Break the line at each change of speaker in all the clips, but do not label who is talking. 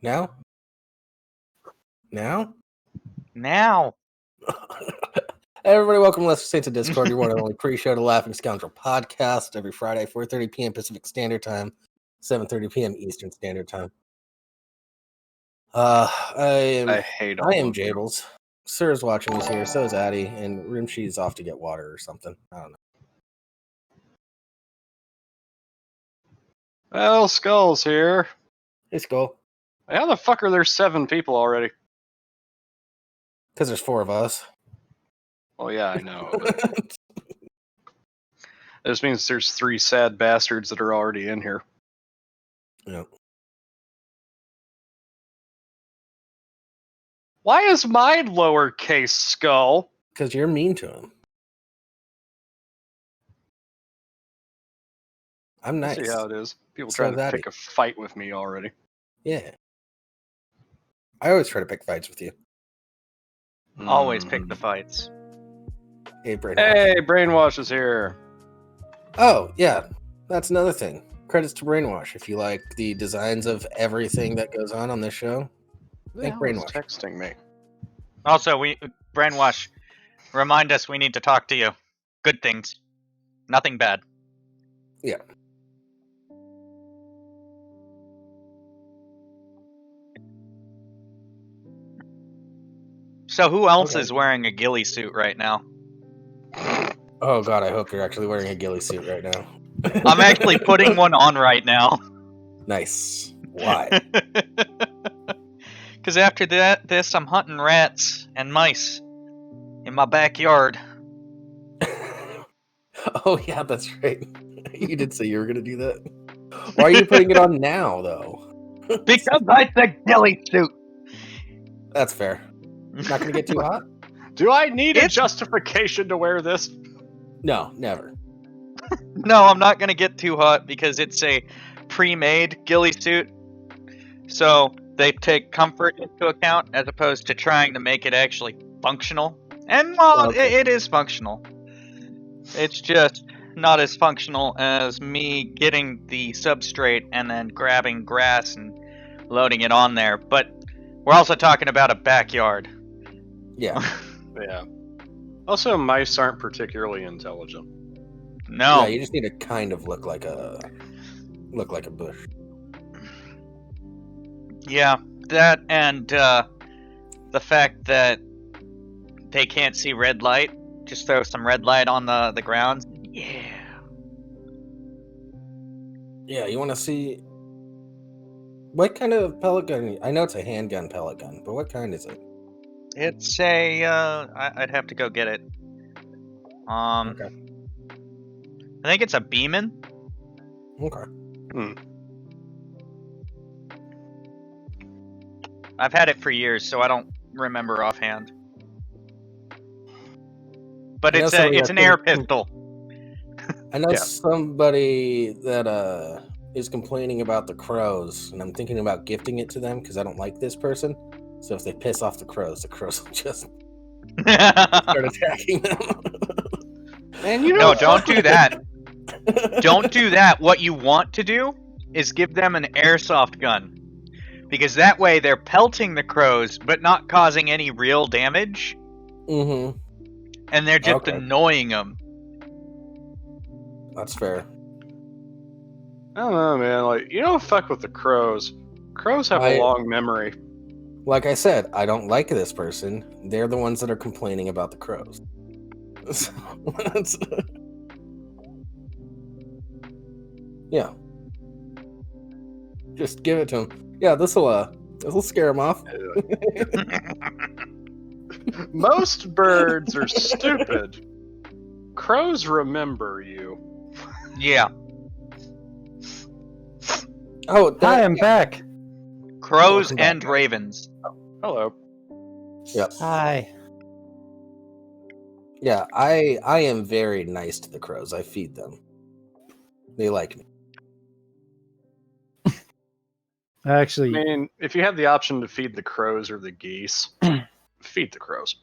Now?
Now?
Hey everybody, welcome to Let's Say to Discord, your one and only pre-show to Laughing Scoundrel podcast every Friday, 4:30 p.m. Pacific Standard Time, 7:30 p.m. Eastern Standard Time. I am Jables. Sir is watching us here, so is Addie, and Rimshee is off to get water or something. I don't know.
Well, Skull's here.
Hey, Skull.
How the fuck are there 7 people already?
Because there's 4 of us.
Well, yeah, I know. But this means there's 3 sad bastards that are already in here.
Yep.
Why is mine lowercase Skull?
Because you're mean to him. I'm nice.
See how it is. People
So
trying to pick a fight with me already.
Yeah. I always try to pick fights with you.
Always pick the fights.
Hey, Brainwash.
Hey, Brainwash is here.
Oh, yeah. That's another thing. Credits to Brainwash. If you like the designs of everything that goes on this show, thank Brainwash.
Texting me.
Also, Brainwash, remind us we need to talk to you. Good things. Nothing bad.
Yeah.
So who else is wearing a ghillie suit right now?
Oh god, I hope you're actually wearing a ghillie suit right now.
I'm actually putting one on right now.
Nice. Why?
Because after this, I'm hunting rats and mice in my backyard.
Oh yeah, that's right. You did say you were gonna do that. Why are you putting it on now, though?
Because it's a ghillie suit.
That's fair. Not gonna get too hot?
Do I need a justification to wear this?
No, never.
No, I'm not gonna get too hot because it's a pre-made ghillie suit. So they take comfort into account as opposed to trying to make it actually functional. And it is functional. It's just not as functional as me getting the substrate and then grabbing grass and loading it on there. But we're also talking about a backyard.
Yeah.
Yeah. Also, mice aren't particularly intelligent.
No.
Yeah, you just need to kind of look like a bush.
Yeah, that and the fact that they can't see red light. Just throw some red light on the ground. Yeah.
Yeah, you want to see what kind of pellet gun? I know it's a handgun pellet gun, but what kind is it?
It's a. I'd have to go get it.
Okay.
I think it's a Beeman.
Okay.
I've had it for years, so I don't remember offhand. But it's an air pistol.
I know somebody that is complaining about the crows, and I'm thinking about gifting it to them because I don't like this person. So if they piss off the crows will just start attacking them.
And you know,
no, don't do that. Don't do that. What you want to do is give them an airsoft gun. Because that way they're pelting the crows, but not causing any real damage.
Mm-hmm.
And they're just annoying them.
That's fair.
I don't know, man. Like, you don't fuck with the crows. Crows have a long memory.
Like I said, I don't like this person. They're the ones that are complaining about the crows. Yeah. Just give it to him. Yeah, this'll scare him off.
Most birds are stupid. Crows remember you.
Yeah.
Oh, hi, I'm back.
Crows and ravens.
Hello.
Yep.
Hi.
Yeah, I am very nice to the crows. I feed them. They like me.
Actually,
I mean, if you have the option to feed the crows or the geese, feed the crows.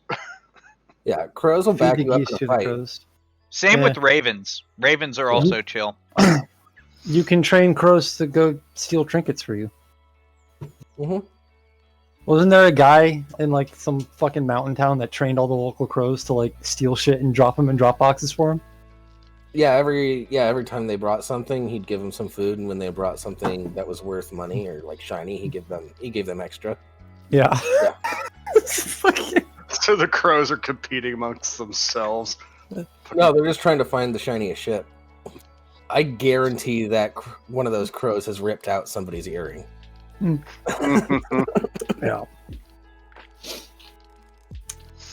Yeah, crows will back you up in a fight.
Same with ravens. Ravens are also chill.
You can train crows to go steal trinkets for you.
Mm-hmm.
Wasn't there a guy in like some fucking mountain town that trained all the local crows to like steal shit and drop them in drop boxes for him?
Yeah, every time they brought something, he'd give them some food, and when they brought something that was worth money or like shiny, he gave them extra.
Yeah.
So the crows are competing amongst themselves.
No, they're just trying to find the shiniest shit. I guarantee that one of those crows has ripped out somebody's earring.
Yeah.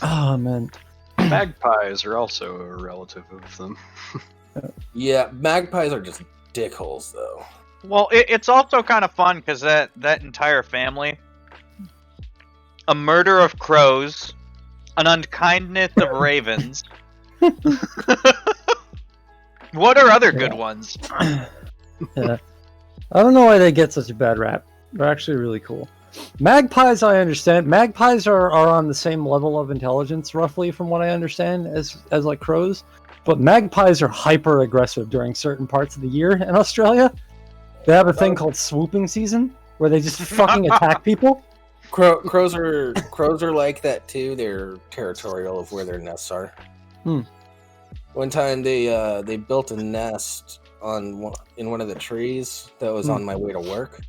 Oh man.
Magpies are also a relative of them.
Yeah, magpies are just dickholes, though.
Well, it's also kind of fun because that entire family, a murder of crows, an unkindness of ravens. What are other good ones?
Yeah. I don't know why they get such a bad rap. They're actually really cool. Magpies, I understand. Magpies are on the same level of intelligence, roughly, from what I understand, as like crows. But magpies are hyper aggressive during certain parts of the year in Australia. They have a thing called swooping season, where they just fucking attack people.
Crows are like that too. They're territorial of where their nests are. One time they built a nest in one of the trees that was on my way to work.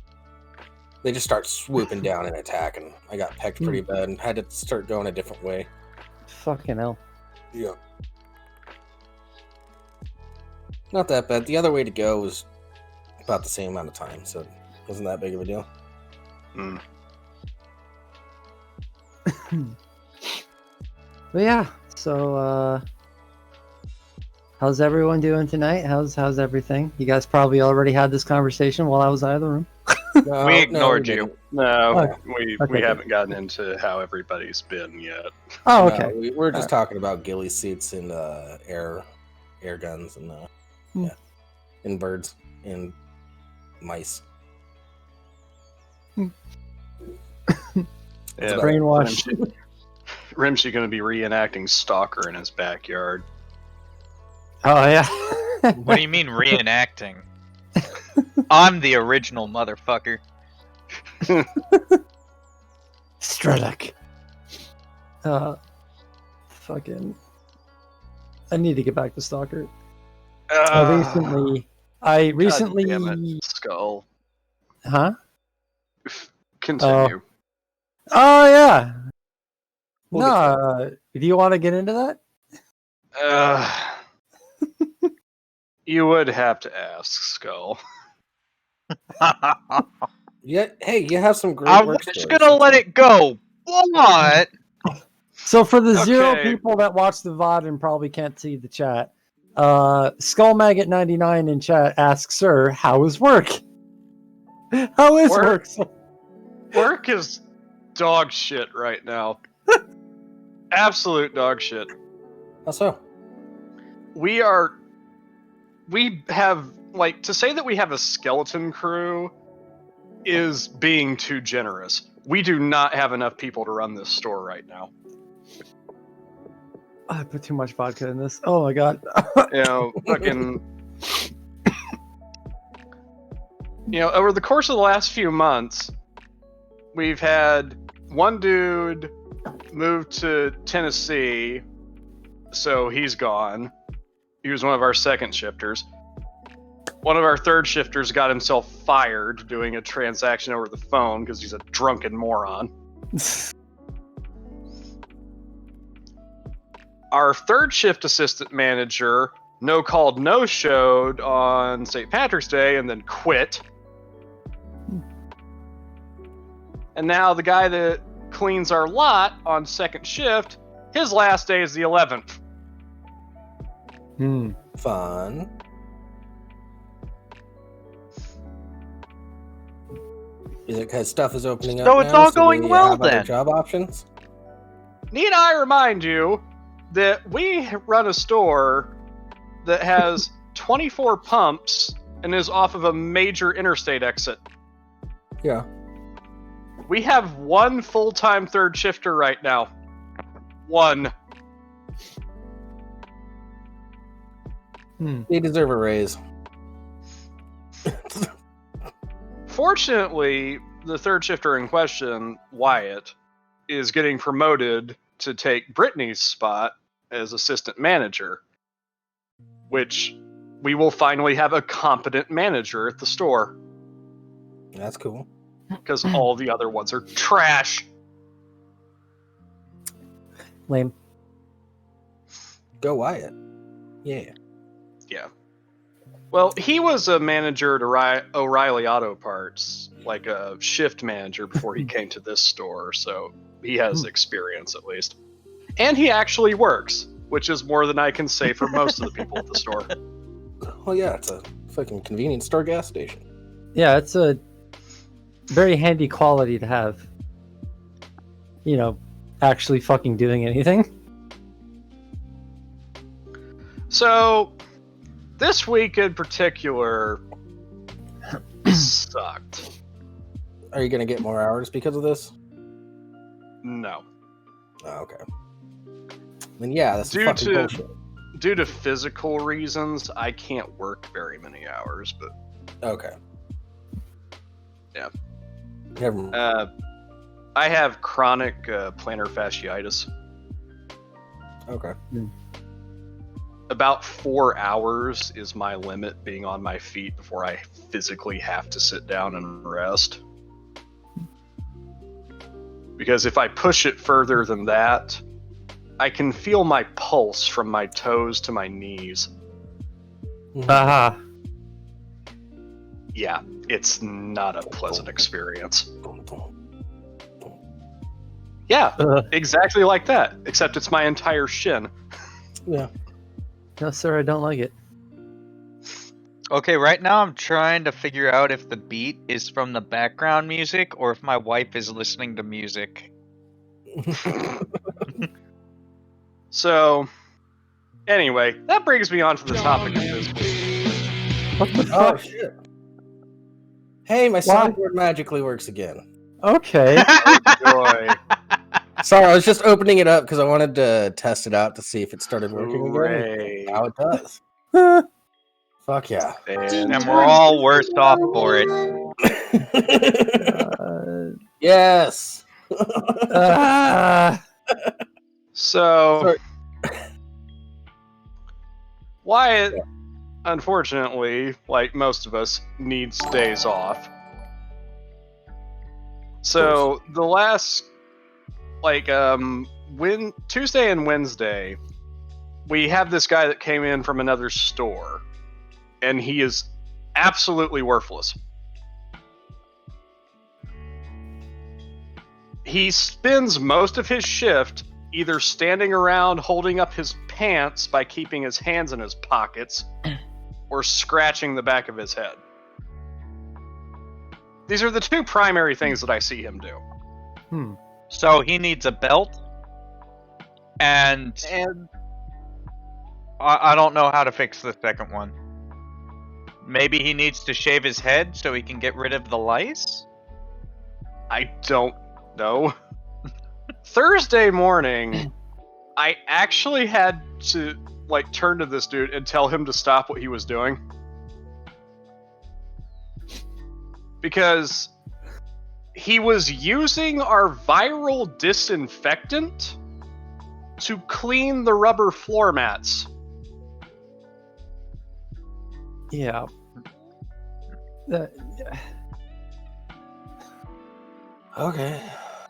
They just start swooping down and attacking. I got pecked pretty bad and had to start going a different way.
Fucking hell.
Yeah. Not that bad. The other way to go was about the same amount of time, so it wasn't that big of a deal.
But yeah, so how's everyone doing tonight? How's everything? You guys probably already had this conversation while I was out of the room.
We ignored you.
No, we haven't gotten into how everybody's been yet.
Oh, okay.
No, we're just talking about ghillie suits and air guns and and birds and mice.
Brainwash.
Rimshee going to be reenacting Stalker in his backyard.
Oh yeah.
What do you mean reenacting? I'm the original motherfucker.
Strelak. Fucking. I need to get back to Stalker. I recently.
God damn it, Skull.
Huh?
Continue.
Oh yeah.
We'll
do you want to get into that?
You would have to ask, Skull.
Yeah, hey, you have some great
I'm
work
just
stories.
gonna let it go. What?
So for the zero
Okay.
people that watch the VOD and probably can't see the chat, SkullMaggot99 in chat asks, "Sir, how is work? How is work?
Work is dog shit right now. Absolute dog shit.
How so?
We have, like, to say that we have a skeleton crew is being too generous. We do not have enough people to run this store right now.
I put too much vodka in this. Oh my god.
Fucking. Over the course of the last few months, we've had one dude move to Tennessee, so he's gone. He was one of our second shifters. One of our third shifters got himself fired doing a transaction over the phone because he's a drunken moron. Our third shift assistant manager no-called, no-showed on St. Patrick's Day and then quit. And now the guy that cleans our lot on second shift, his last day is the 11th.
Fun. Is it because stuff is opening up
So it's
now,
all going
we
well
have other
then.
job options?
Need I remind you that we run a store that has 24 pumps and is off of a major interstate exit.
Yeah.
We have one full-time third shifter right now. One.
They deserve a raise.
Fortunately, the third shifter in question, Wyatt, is getting promoted to take Brittany's spot as assistant manager, which we will finally have a competent manager at the store.
That's cool.
Because all the other ones are trash.
Lame.
Go Wyatt. Yeah.
Yeah. Well, he was a manager at O'Reilly Auto Parts, like a shift manager before he came to this store, so he has experience at least. And he actually works, which is more than I can say for most of the people at the store.
Well, yeah, it's a fucking convenience store gas station.
Yeah, it's a very handy quality to have. You know, actually fucking doing anything.
So, this week in particular sucked.
Are you gonna get more hours because of this?
No.
Oh, okay. Then yeah, that's fucking bullshit.
Due to physical reasons, I can't work very many hours, but...
Okay.
Yeah.
Never mind.
I have chronic plantar fasciitis.
Okay.
About 4 hours is my limit being on my feet before I physically have to sit down and rest. Because if I push it further than that, I can feel my pulse from my toes to my knees.
Aha.
Yeah, it's not a pleasant experience. Yeah, exactly like that, except it's my entire shin.
Yeah.
No, sir, I don't like it.
Okay, right now I'm trying to figure out if the beat is from the background music or if my wife is listening to music.
So, anyway, that brings me on to the topic of this week.
What the
Oh
fuck?
shit. Hey, my soundboard magically works again.
Okay.
Joy.
Sorry, I was just opening it up because I wanted to test it out to see if it started working
Hooray.
again. Now it does. Fuck yeah.
And we're all worse off for it.
Yes.
So,
Sorry.
Wyatt, unfortunately, like most of us, needs days off. So, the last, Tuesday and Wednesday, we have this guy that came in from another store, and he is absolutely worthless. He spends most of his shift either standing around holding up his pants by keeping his hands in his pockets, or scratching the back of his head. These are the two primary things that I see him do.
So he needs a belt, and I don't know how to fix the second one. Maybe he needs to shave his head so he can get rid of the lice?
I don't know. Thursday morning, I actually had to turn to this dude and tell him to stop what he was doing. Because he was using our viral disinfectant to clean the rubber floor mats.
Yeah.
Okay.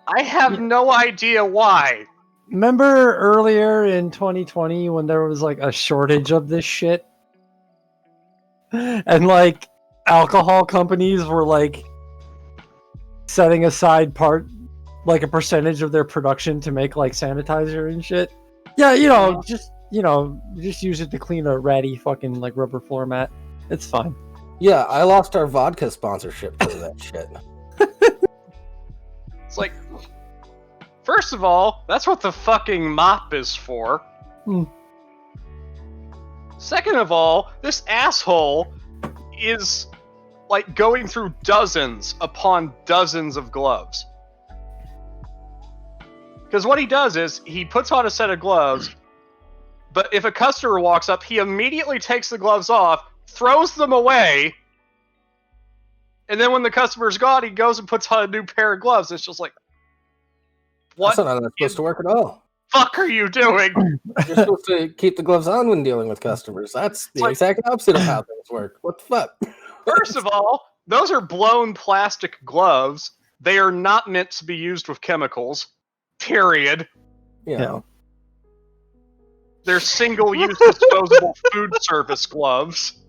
I have no idea why.
Remember earlier in 2020 when there was a shortage of this shit? And alcohol companies were setting aside a percentage of their production to make sanitizer and shit. Yeah, just use it to clean a ratty fucking rubber floor mat. It's fine.
Yeah, I lost our vodka sponsorship because of that shit.
It's first of all, that's what the fucking mop is for. Second of all, this asshole is going through dozens upon dozens of gloves. Because what he does is he puts on a set of gloves, but if a customer walks up, he immediately takes the gloves off, throws them away, And then when the customer's gone, he goes and puts on a new pair of gloves. It's just like, what
That's not how that's supposed to work at all.
fuck are you doing?
You're supposed to keep the gloves on when dealing with customers. That's the exact opposite of how things work. What the fuck?
First of all, those are blown plastic gloves. They are not meant to be used with chemicals. Period.
You know.
They're single-use disposable food service gloves.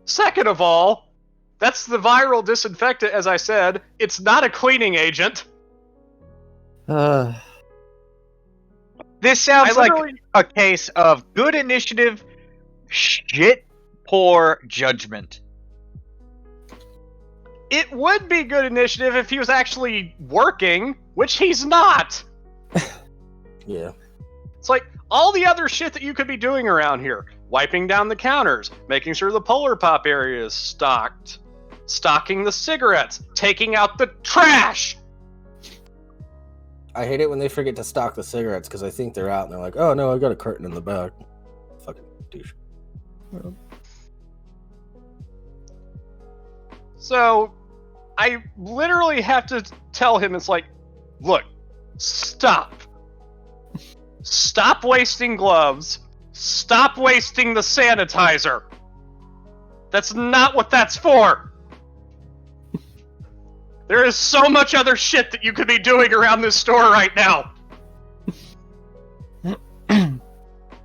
Second of all, that's the viral disinfectant, as I said. It's not a cleaning agent.
This sounds like a case of good initiative, shit, poor judgment.
It would be good initiative if he was actually working, which he's not.
Yeah.
It's like all the other shit that you could be doing around here. Wiping down the counters, making sure the Polar Pop area is stocked, stocking the cigarettes, taking out the trash.
I hate it when they forget to stock the cigarettes because I think they're out and they're like, oh no, I got a curtain in the back. Fucking douche.
So, I literally have to tell him, it's like, look, stop. Stop wasting gloves. Stop wasting the sanitizer. That's not what that's for. There is so much other shit that you could be doing around this store right now. And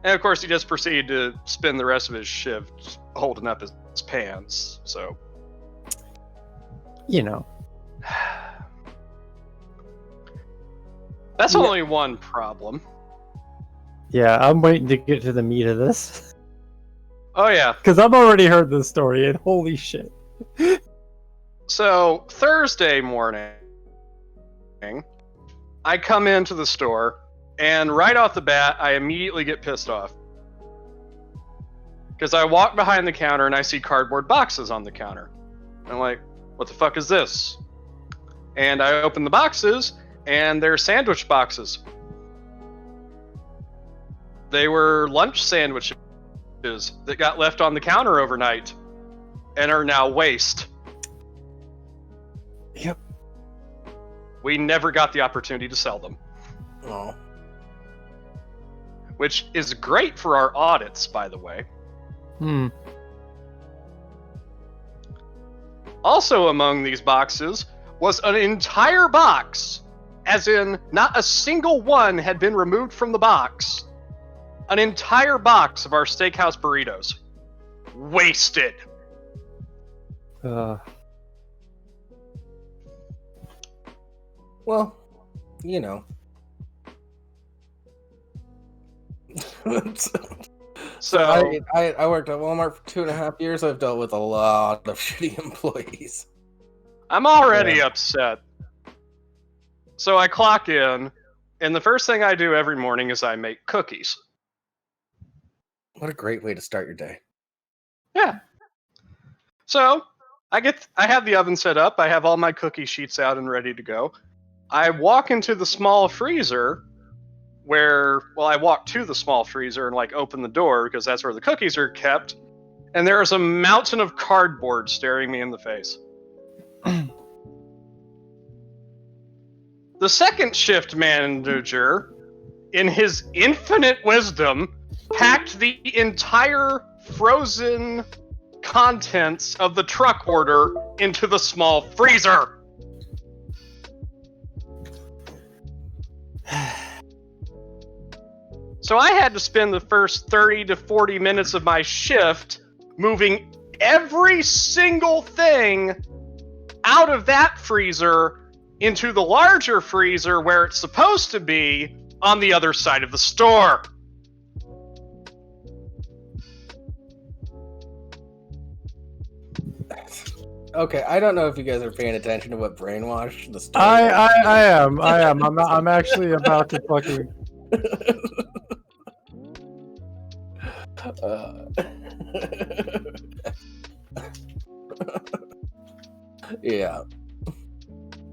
of course, he just proceeded to spend the rest of his shift holding up his pants, so...
You know.
That's only one problem.
Yeah, I'm waiting to get to the meat of this.
Oh, yeah.
Because I've already heard this story, and holy shit.
So, Thursday morning, I come into the store, and right off the bat, I immediately get pissed off. Because I walk behind the counter, and I see cardboard boxes on the counter. And I'm like, what the fuck is this? And I open the boxes, and they're sandwich boxes. They were lunch sandwiches that got left on the counter overnight and are now waste.
Yep.
We never got the opportunity to sell them.
Oh.
Which is great for our audits, by the way. Also among these boxes was an entire box, as in not a single one had been removed from the box. An entire box of our steakhouse burritos. Wasted.
Well, you know.
So
I worked at Walmart for 2.5 years. I've dealt with a lot of shitty employees.
I'm already upset. So I clock in, and the first thing I do every morning is I make cookies.
What a great way to start your day.
Yeah. So I have the oven set up. I have all my cookie sheets out and ready to go. I walk into the small freezer I walk to the small freezer and open the door because that's where the cookies are kept. And there is a mountain of cardboard staring me in the face. The second shift manager, in his infinite wisdom, packed the entire frozen contents of the truck order into the small freezer. So I had to spend the first 30 to 40 minutes of my shift moving every single thing out of that freezer into the larger freezer where it's supposed to be on the other side of the store.
Okay, I don't know if you guys are paying attention to what brainwash the story.
I am. I'm actually about to fucking.
Yeah.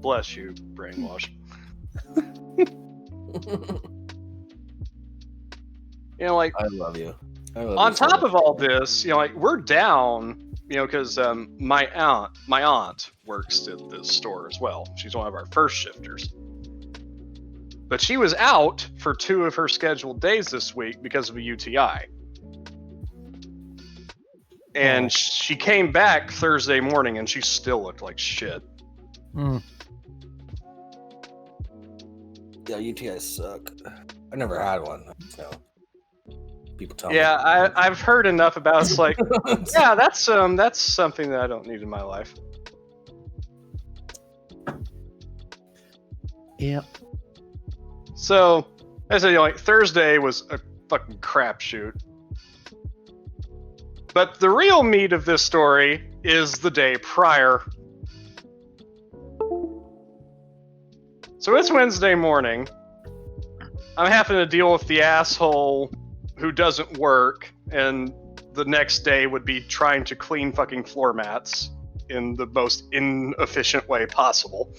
Bless you, brainwash.
I love you.
On top of all this, we're down because my aunt works at this store as well. She's one of our first shifters. But she was out for 2 of her scheduled days this week because of a UTI. And she came back Thursday morning and she still looked like shit.
Mm.
Yeah, UTIs suck. I never had one, so people tell me.
Yeah, I've heard enough about it. It's like, yeah, that's something that I don't need in my life.
Yep.
So, I said, like, Thursday was a fucking crapshoot. But the real meat of this story is the day prior. So it's Wednesday morning. I'm having to deal with the asshole who doesn't work, and the next day would be trying to clean fucking floor mats in the most inefficient way possible.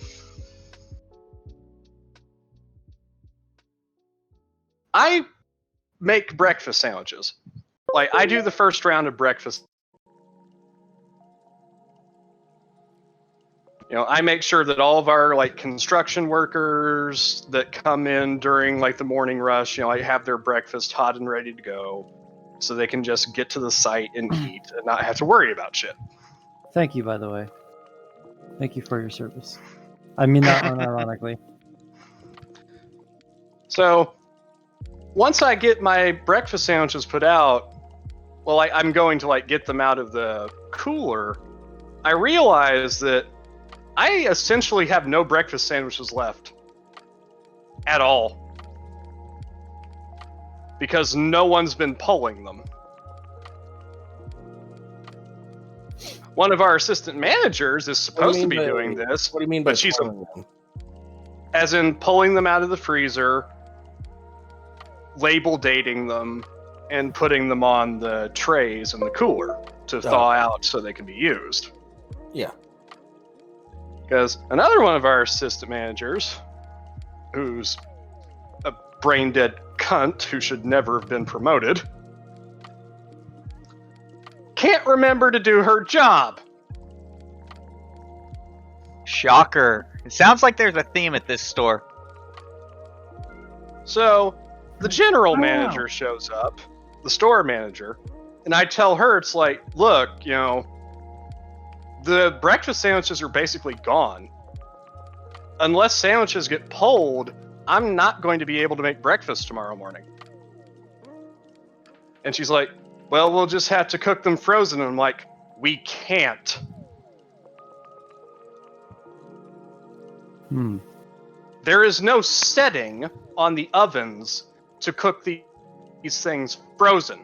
I make breakfast sandwiches. Like, I do the first round of breakfast. I make sure that all of our, like, construction workers that come in during, like, the morning rush, I have their breakfast hot and ready to go so they can just get to the site and eat and not have to worry about shit.
Thank you, by the way. Thank you for your service. I mean that unironically.
So, once I get my breakfast sandwiches put out, well, I'm going to, like, get them out of the cooler, I realize that I essentially have no breakfast sandwiches left. At all. Because no one's been pulling them. One of our assistant managers is supposed to be doing this.
What do you mean by
but she's
pulling them?
As in pulling them out of the freezer, label dating them, and putting them on the trays in the cooler to thaw out so they can be used.
Yeah.
Because another one of our assistant managers, who's a brain-dead cunt who should never have been promoted, can't remember to do her job.
Shocker. It sounds like there's a theme at this store.
So, the general manager shows up, the store manager, and I tell her, it's like, look, the breakfast sandwiches are basically gone. Unless sandwiches get pulled, I'm not going to be able to make breakfast tomorrow morning. And she's like, well, we'll just have to cook them frozen. And I'm like, we can't. There is no setting on the ovens to cook these things frozen.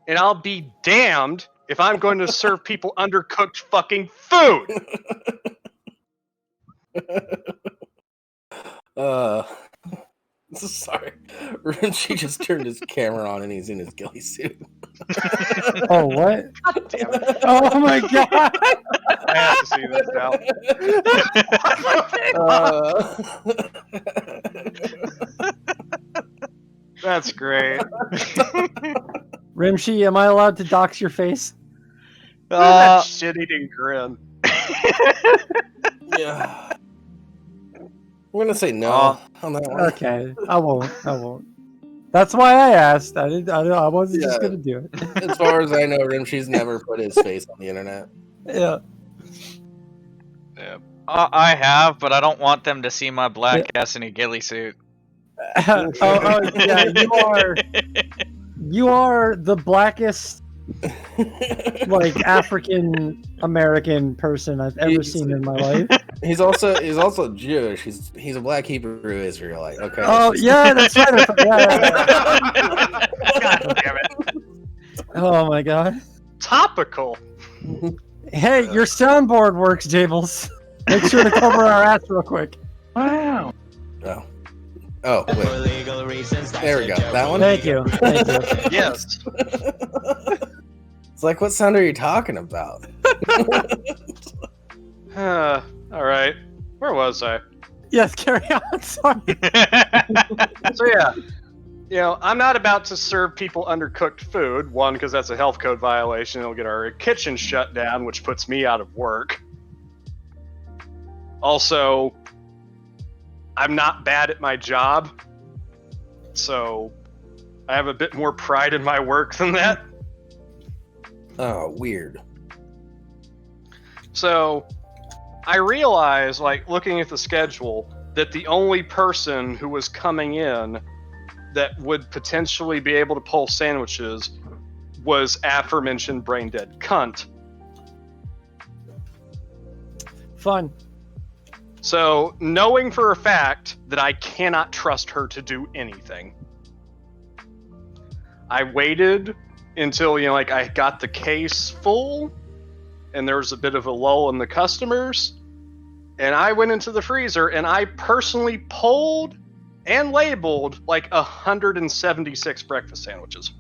And I'll be damned if I'm going to serve people undercooked fucking food.
Sorry. Rimshee just turned his camera on and he's in his ghillie suit.
Oh, what?
God damn it.
Oh my god!
I have to see this now. That's great.
Rimshee, am I allowed to dox your face?
That shit-eating grin.
Yeah. I'm gonna say no on that one.
Okay, I won't. That's why I asked. I wasn't just gonna do it.
As far as I know, Rimshee's never put his face on the internet.
Yeah.
I have, but I don't want them to see my black ass in a ghillie suit.
Yeah, you are the blackest like African American person I've ever seen in my life.
He's also Jewish. He's a black Hebrew Israelite. Okay.
Oh yeah, that's right. Yeah.
God damn it.
Oh my god.
Topical.
Hey, your soundboard works, Jables. Make sure to cover our ass real quick.
Wow.
Oh, wait. There we go. That one?
Thank you.
Yes.
It's like, what sound are you talking about?
Alright. Where was I?
Yes, carry on. Sorry.
So yeah. I'm not about to serve people undercooked food. One, because that's a health code violation. It'll get our kitchen shut down, which puts me out of work. Also, I'm not bad at my job, so I have a bit more pride in my work than that.
Oh, weird.
So I realized, like, looking at the schedule, that the only person who was coming in that would potentially be able to pull sandwiches was aforementioned brain dead cunt.
Fun.
So, knowing for a fact that I cannot trust her to do anything, I waited until, I got the case full and there was a bit of a lull in the customers, and I went into the freezer and I personally pulled and labeled like 176 breakfast sandwiches.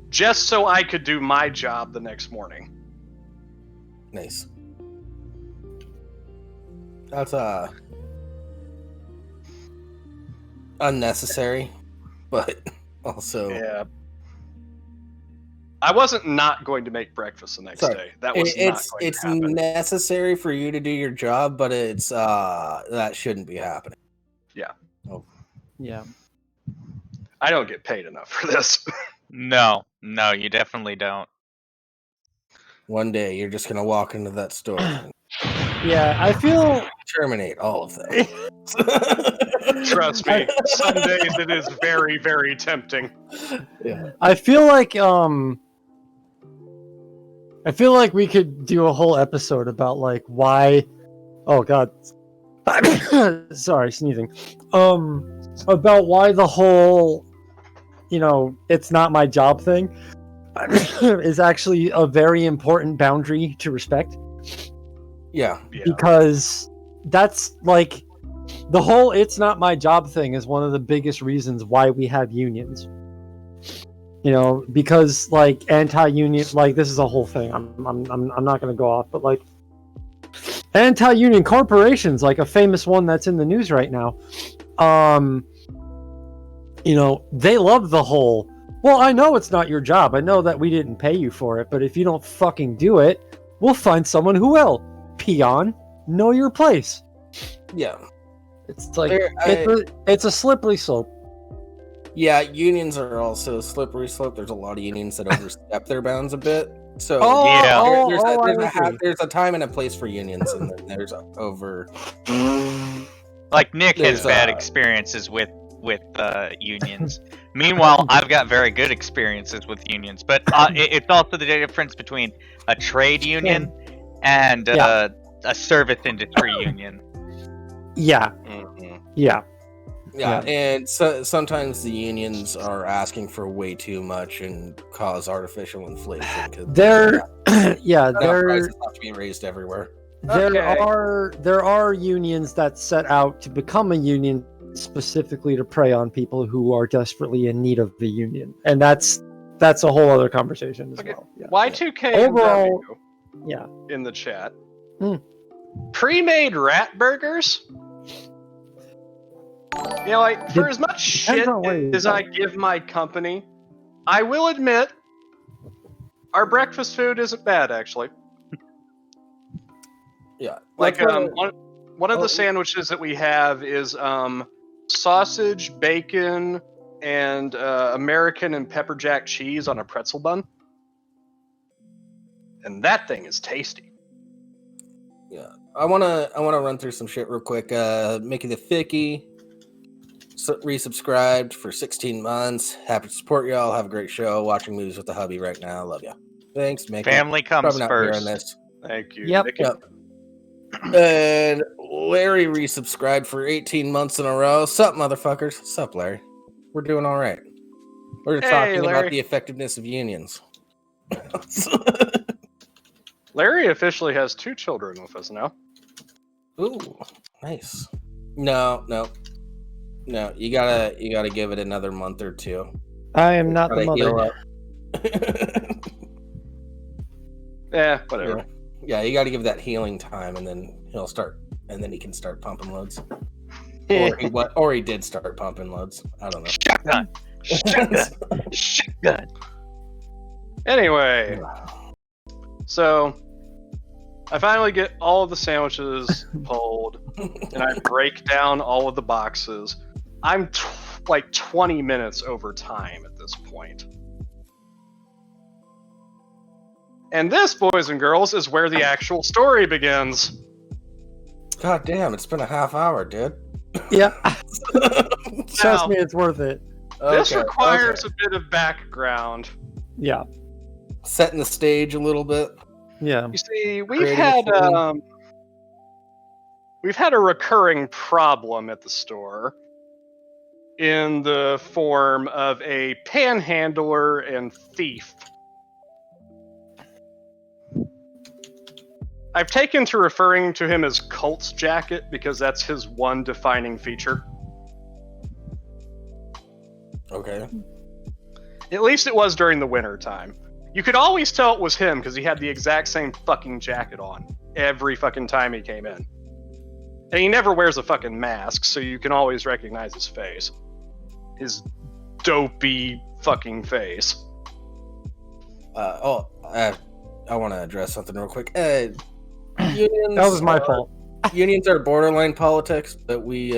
Just so I could do my job the next morning.
Nice. That's unnecessary, but also
Yeah. I wasn't not going to make breakfast the next day. That was not going to happen.
Necessary for you to do your job, but it's that shouldn't be happening.
Yeah.
Oh.
Yeah.
I don't get paid enough for this.
No, you definitely don't.
One day you're just gonna walk into that store and
Yeah, I feel
terminate all of them.
Trust me, some days it is very, very tempting.
Yeah.
I feel like we could do a whole episode about like why. Oh God, sorry, sneezing. About why the whole, it's not my job thing is actually a very important boundary to respect.
Yeah.
Because that's like the whole "it's not my job" thing is one of the biggest reasons why we have unions. Because like anti-union, like this is a whole thing. I'm not going to go off, but like anti-union corporations, like a famous one that's in the news right now. They love the whole, well, I know it's not your job. I know that we didn't pay you for it, but if you don't fucking do it, we'll find someone who will. Peon, know your place.
Yeah.
It's like it's a slippery slope.
Yeah, unions are also a slippery slope. There's a lot of unions that overstep their bounds a bit. So there's a time and a place for unions, and then there's over.
Like Nick has bad experiences with unions. Meanwhile, I've got very good experiences with unions. But it's also the difference between a trade union and a service industry union.
Yeah.
Mm-hmm.
Yeah.
Yeah, and so sometimes the unions are asking for way too much and cause artificial inflation.
Prices
have to be raised everywhere.
There are unions that set out to become a union specifically to prey on people who are desperately in need of the union, and that's a whole other conversation as well. Yeah.
Y2K
overall,
in the chat. Pre-made rat burgers. For as much shit as I give my company, I will admit our breakfast food isn't bad, actually.
Yeah.
One of the sandwiches that we have is sausage, bacon, and American and pepper jack cheese on a pretzel bun. And that thing is tasty.
Yeah. I wanna run through some shit real quick. Mickey the Ficky resubscribed for 16 months. Happy to support y'all. Have a great show. Watching movies with the hubby right now. Love ya. Thanks, Mickey.
Family comes
Probably not
first.
hearing this.
Thank you.
Yep.
Mickey.
Yep. And Larry resubscribed for 18 months in a row. Sup, motherfuckers? Sup, Larry? We're doing all right. We're talking about the effectiveness of unions.
Larry officially has 2 children with us now.
Ooh, nice. No. You gotta give it another month or two.
I am not the mother.
Yeah, whatever.
Yeah, you gotta give that healing time, and then he can start pumping loads. or he did start pumping loads. I don't know.
Shotgun.
Anyway, so I finally get all of the sandwiches pulled, and I break down all of the boxes. I'm like 20 minutes over time at this point. And this, boys and girls, is where the actual story begins.
God damn, it's been a half hour, dude.
Yeah. Trust me, it's worth it.
This requires a bit of background.
Yeah.
Setting the stage a little bit.
Yeah.
You see, we've had a recurring problem at the store in the form of a panhandler and thief. I've taken to referring to him as Colt's Jacket because that's his one defining feature.
Okay.
At least it was during the winter time. You could always tell it was him because he had the exact same fucking jacket on every fucking time he came in. And he never wears a fucking mask, so you can always recognize his face. His dopey fucking face.
I want to address something real quick. Unions,
That was my fault.
Unions are borderline politics, but we,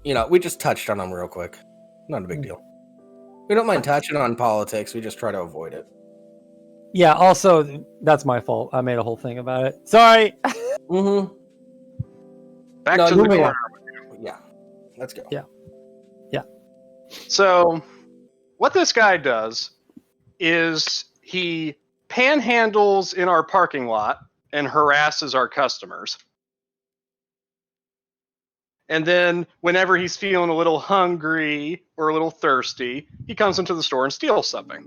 we just touched on them real quick. Not a big deal. We don't mind touching on politics. We just try to avoid it.
Yeah, also, that's my fault. I made a whole thing about it. Sorry.
Mm-hmm.
Back to the corner.
Yeah. Let's go.
Yeah.
So, what this guy does is he panhandles in our parking lot and harasses our customers. And then, whenever he's feeling a little hungry or a little thirsty, he comes into the store and steals something.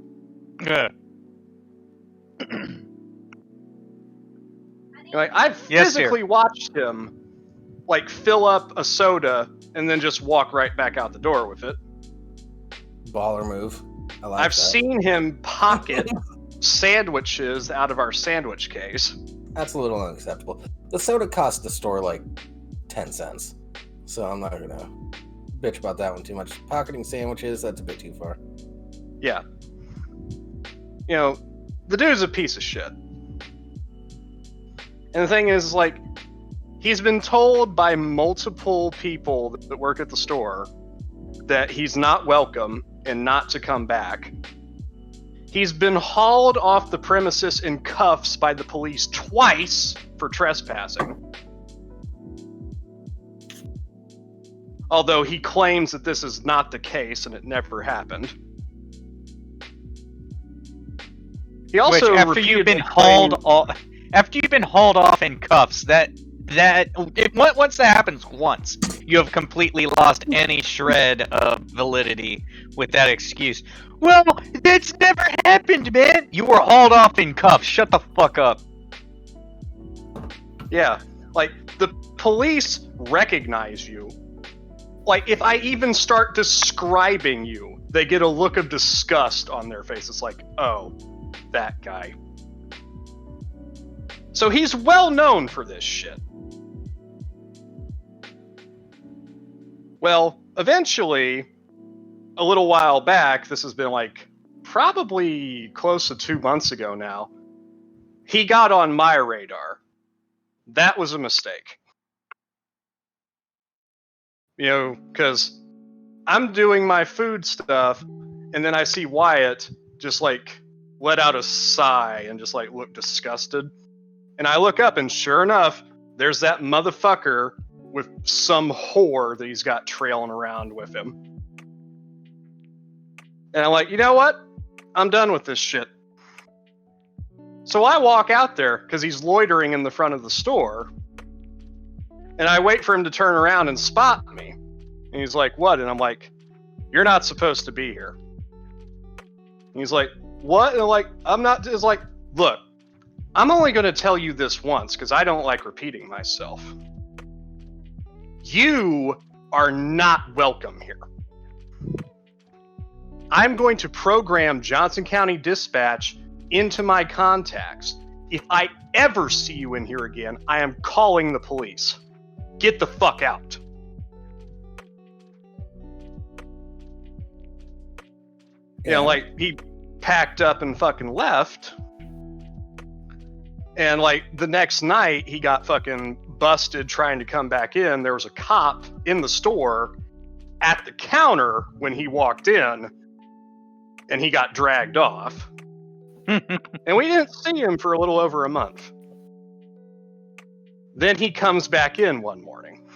Yeah.
Like, I've physically watched him, like, fill up a soda and then just walk right back out the door with it.
Baller move.
I've seen him pocket sandwiches out of our sandwich case.
That's a little unacceptable. The soda cost the store like 10 cents. So I'm not going to bitch about that one too much. Pocketing sandwiches, that's a bit too far.
Yeah. You know, the dude's a piece of shit. And the thing is, like, he's been told by multiple people that work at the store that he's not welcome and not to come back. He's been hauled off the premises in cuffs by the police twice for trespassing. Although he claims that this is not the case and it never happened. He also
after you've been hauled off in cuffs, once that happens once, you have completely lost any shred of validity with that excuse. Well, that's never happened, man. You were hauled off in cuffs. Shut the fuck up.
Yeah, like, the police recognize you. Like, if I even start describing you, they get a look of disgust on their face. It's like, oh, that guy. So he's well known for this shit. Well, eventually, a little while back, this has been like probably close to 2 months ago now, he got on my radar. That was a mistake. You know, because I'm doing my food stuff, and then I see Wyatt just like let out a sigh and just like look disgusted. And I look up, and sure enough, there's that motherfucker with some whore that he's got trailing around with him. And I'm like, you know what? I'm done with this shit. So I walk out there because he's loitering in the front of the store. And I wait for him to turn around and spot me. And he's like, what? And I'm like, you're not supposed to be here. And he's like, what? And I'm like, I'm not. It's like, look, I'm only going to tell you this once because I don't like repeating myself. You are not welcome here. I'm going to program Johnson County Dispatch into my contacts. If I ever see you in here again, I am calling the police. get the fuck out. You know, like, he packed up and fucking left. And, like, the next night, he got fucking busted trying to come back in. There was a cop in the store at the counter when he walked in, and he got dragged off. And we didn't see him for a little over a month. Then he comes back in one morning.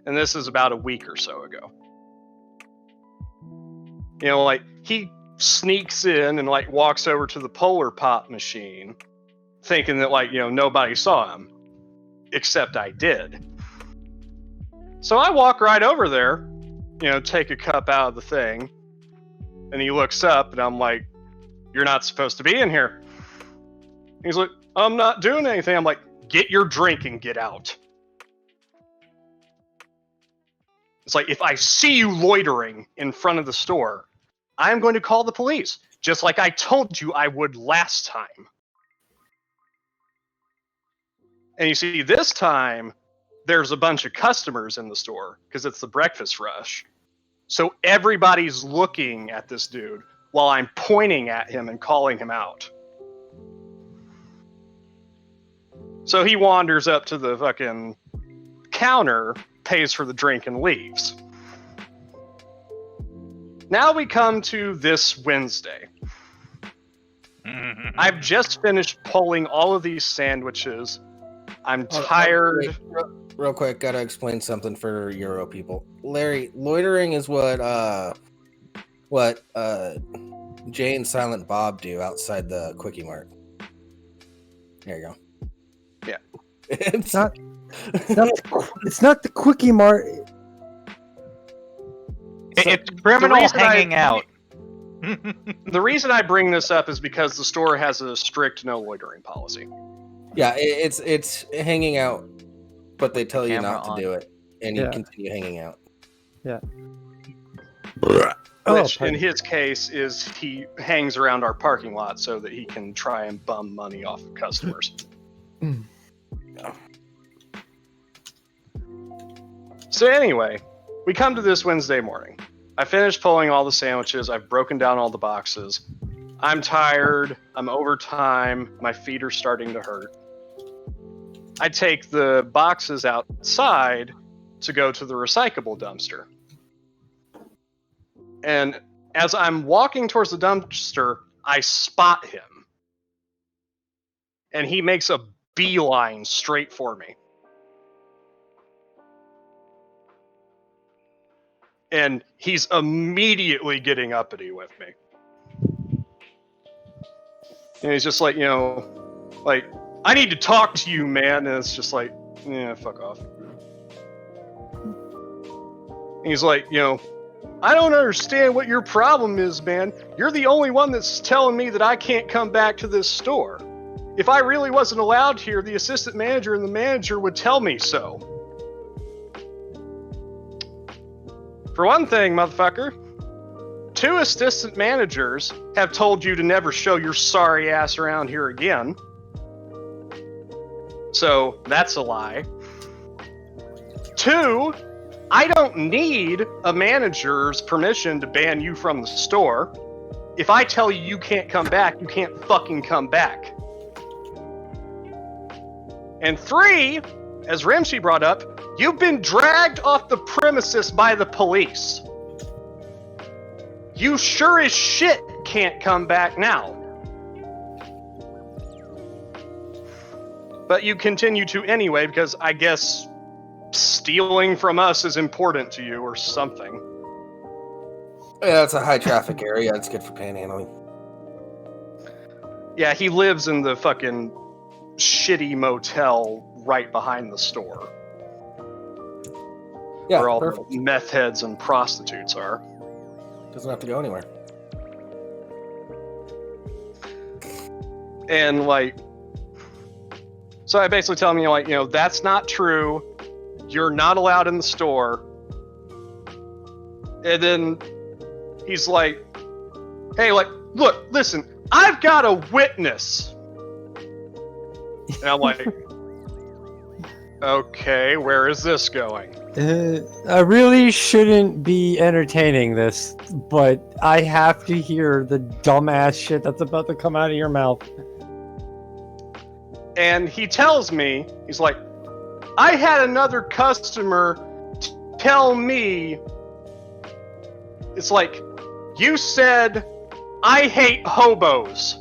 And this is about a week or so ago. You know, like, he sneaks in and, like, walks over to the Polar Pop machine, thinking that, like, you know, nobody saw him. Except I did. So I walk right over there, you know, take a cup out of the thing, and he looks up, and I'm like, "You're not supposed to be in here." He's like, "I'm not doing anything." I'm like, "Get your drink and get out." It's like, if I see you loitering in front of the store, I'm going to call the police, just like I told you I would last time. And you see, this time, there's a bunch of customers in the store, because it's the breakfast rush. So everybody's looking at this dude while I'm pointing at him and calling him out. So he wanders up to the fucking counter, pays for the drink, and leaves. Now we come to this Wednesday. I've just finished pulling all of these sandwiches. I'm tired.
Wait, real quick, gotta explain something for Euro people. Larry, loitering is what Jay and Silent Bob do outside the Quickie Mart. There you go.
Yeah.
It's not the Quickie Mart.
It's criminal hanging out.
The reason I bring this up is because the store has a strict no loitering policy.
Yeah, it's hanging out, but they tell you
Camera
not to
on.
do it, and you continue hanging out.
Yeah.
Which, in his case, is he hangs around our parking lot so that he can try and bum money off of customers. So anyway, we come to this Wednesday morning. I finished pulling all the sandwiches. I've broken down all the boxes. I'm tired. I'm over time. My feet are starting to hurt. I take the boxes outside to go to the recyclable dumpster. And as I'm walking towards the dumpster, I spot him. And he makes a beeline straight for me. And he's immediately getting uppity with me. And he's just like, you know, like, "I need to talk to you, man." And it's just like, yeah, fuck off. And he's like, you know, "I don't understand what your problem is, man. You're the only one that's telling me that I can't come back to this store. If I really wasn't allowed here, the assistant manager and the manager would tell me so." For one thing, motherfucker, 2 assistant managers have told you to never show your sorry ass around here again. So, that's a lie. 2, I don't need a manager's permission to ban you from the store. If I tell you you can't come back, you can't fucking come back. And 3, as Rimshee brought up, you've been dragged off the premises by the police. You sure as shit can't come back now. But you continue to anyway, because I guess stealing from us is important to you or something.
Yeah, it's a high traffic area. It's good for panhandling.
Yeah, he lives in the fucking shitty motel right behind the store.
Yeah,
where all
perfect.
the meth heads and prostitutes are.
Doesn't have to go anywhere.
And like, so I basically tell him, like, that's not true. You're not allowed in the store. And then he's like, "Hey, like, look, listen, I've got a witness." And I'm like, Okay, where is this going?
I really shouldn't be entertaining this, but I have to hear the dumbass shit that's about to come out of your mouth.
And he tells me, he's like, I had another customer tell me, it's like, you said, I hate hobos.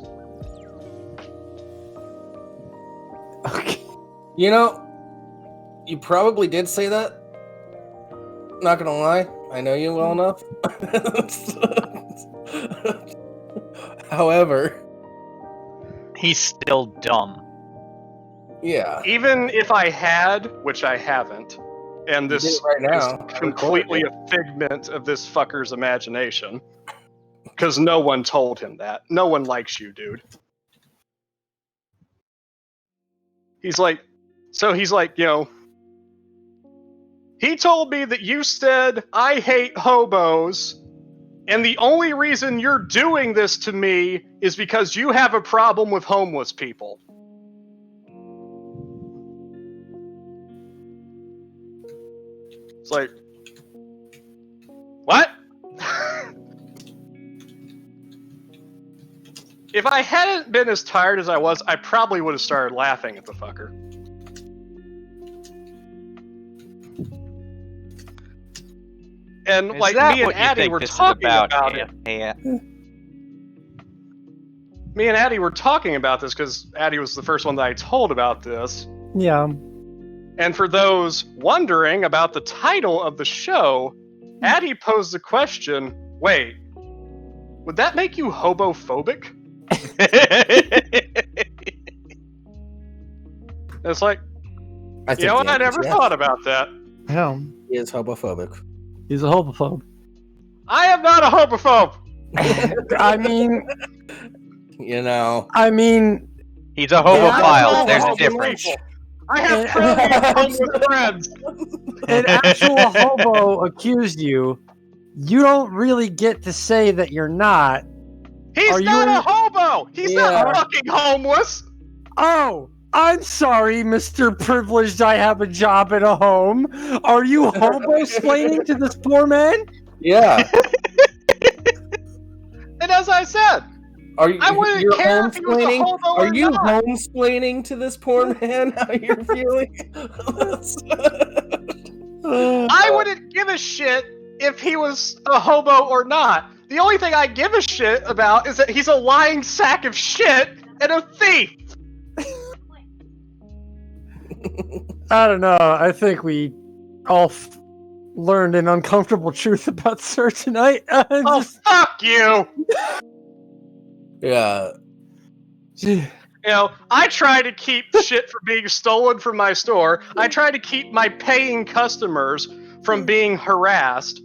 Okay.
You know, you probably did say that. Not gonna lie, I know you well enough. However,
He's still dumb.
yeah,
Even if I had, which I haven't, and
you did
this
it right now.
is completely a figment of this fucker's imagination, because no one told him that. No one likes you, dude. He's like, he told me that you said, I hate hobos, and the only reason you're doing this to me is because you have a problem with homeless people. It's like, what? If I hadn't been as tired as I was, I probably would have started laughing at the fucker. And
Is
like
that
me and
what you
Addie
think
were
this is
talking about
here?
it.
Yeah.
Me and Addie were talking about this because Addie was the first one that I told about this.
Yeah.
And for those wondering about the title of the show, Addie posed the question, wait, would that make you hobophobic? It's like,
I
you know what? I never thought about that.
Yeah.
He is homophobic.
He's a homophobe.
I am not a homophobe.
I mean,
You know,
He's a homophile. There's a difference.
I have plenty of homeless friends.
an actual hobo accused you. You don't really get to say that you're not.
He's
Are you
not
in-
a hobo. He's not fucking homeless.
Oh, I'm sorry, Mr. Privileged. I have a job at a home. Are you hobo-splaining to this poor man?
yeah.
And as I said,
Are you?
I wouldn't
You're
care if he was a
homesplaining?
hobo
Are
or
you
not.
homesplaining to this poor man how you're feeling?
I wouldn't give a shit if he was a hobo or not. The only thing I give a shit about is that he's a lying sack of shit and a thief.
I don't know. I think we all learned an uncomfortable truth about Sir tonight.
Oh, fuck you!
Yeah.
You know, I try to keep shit from being stolen from my store. I try to keep my paying customers from being harassed.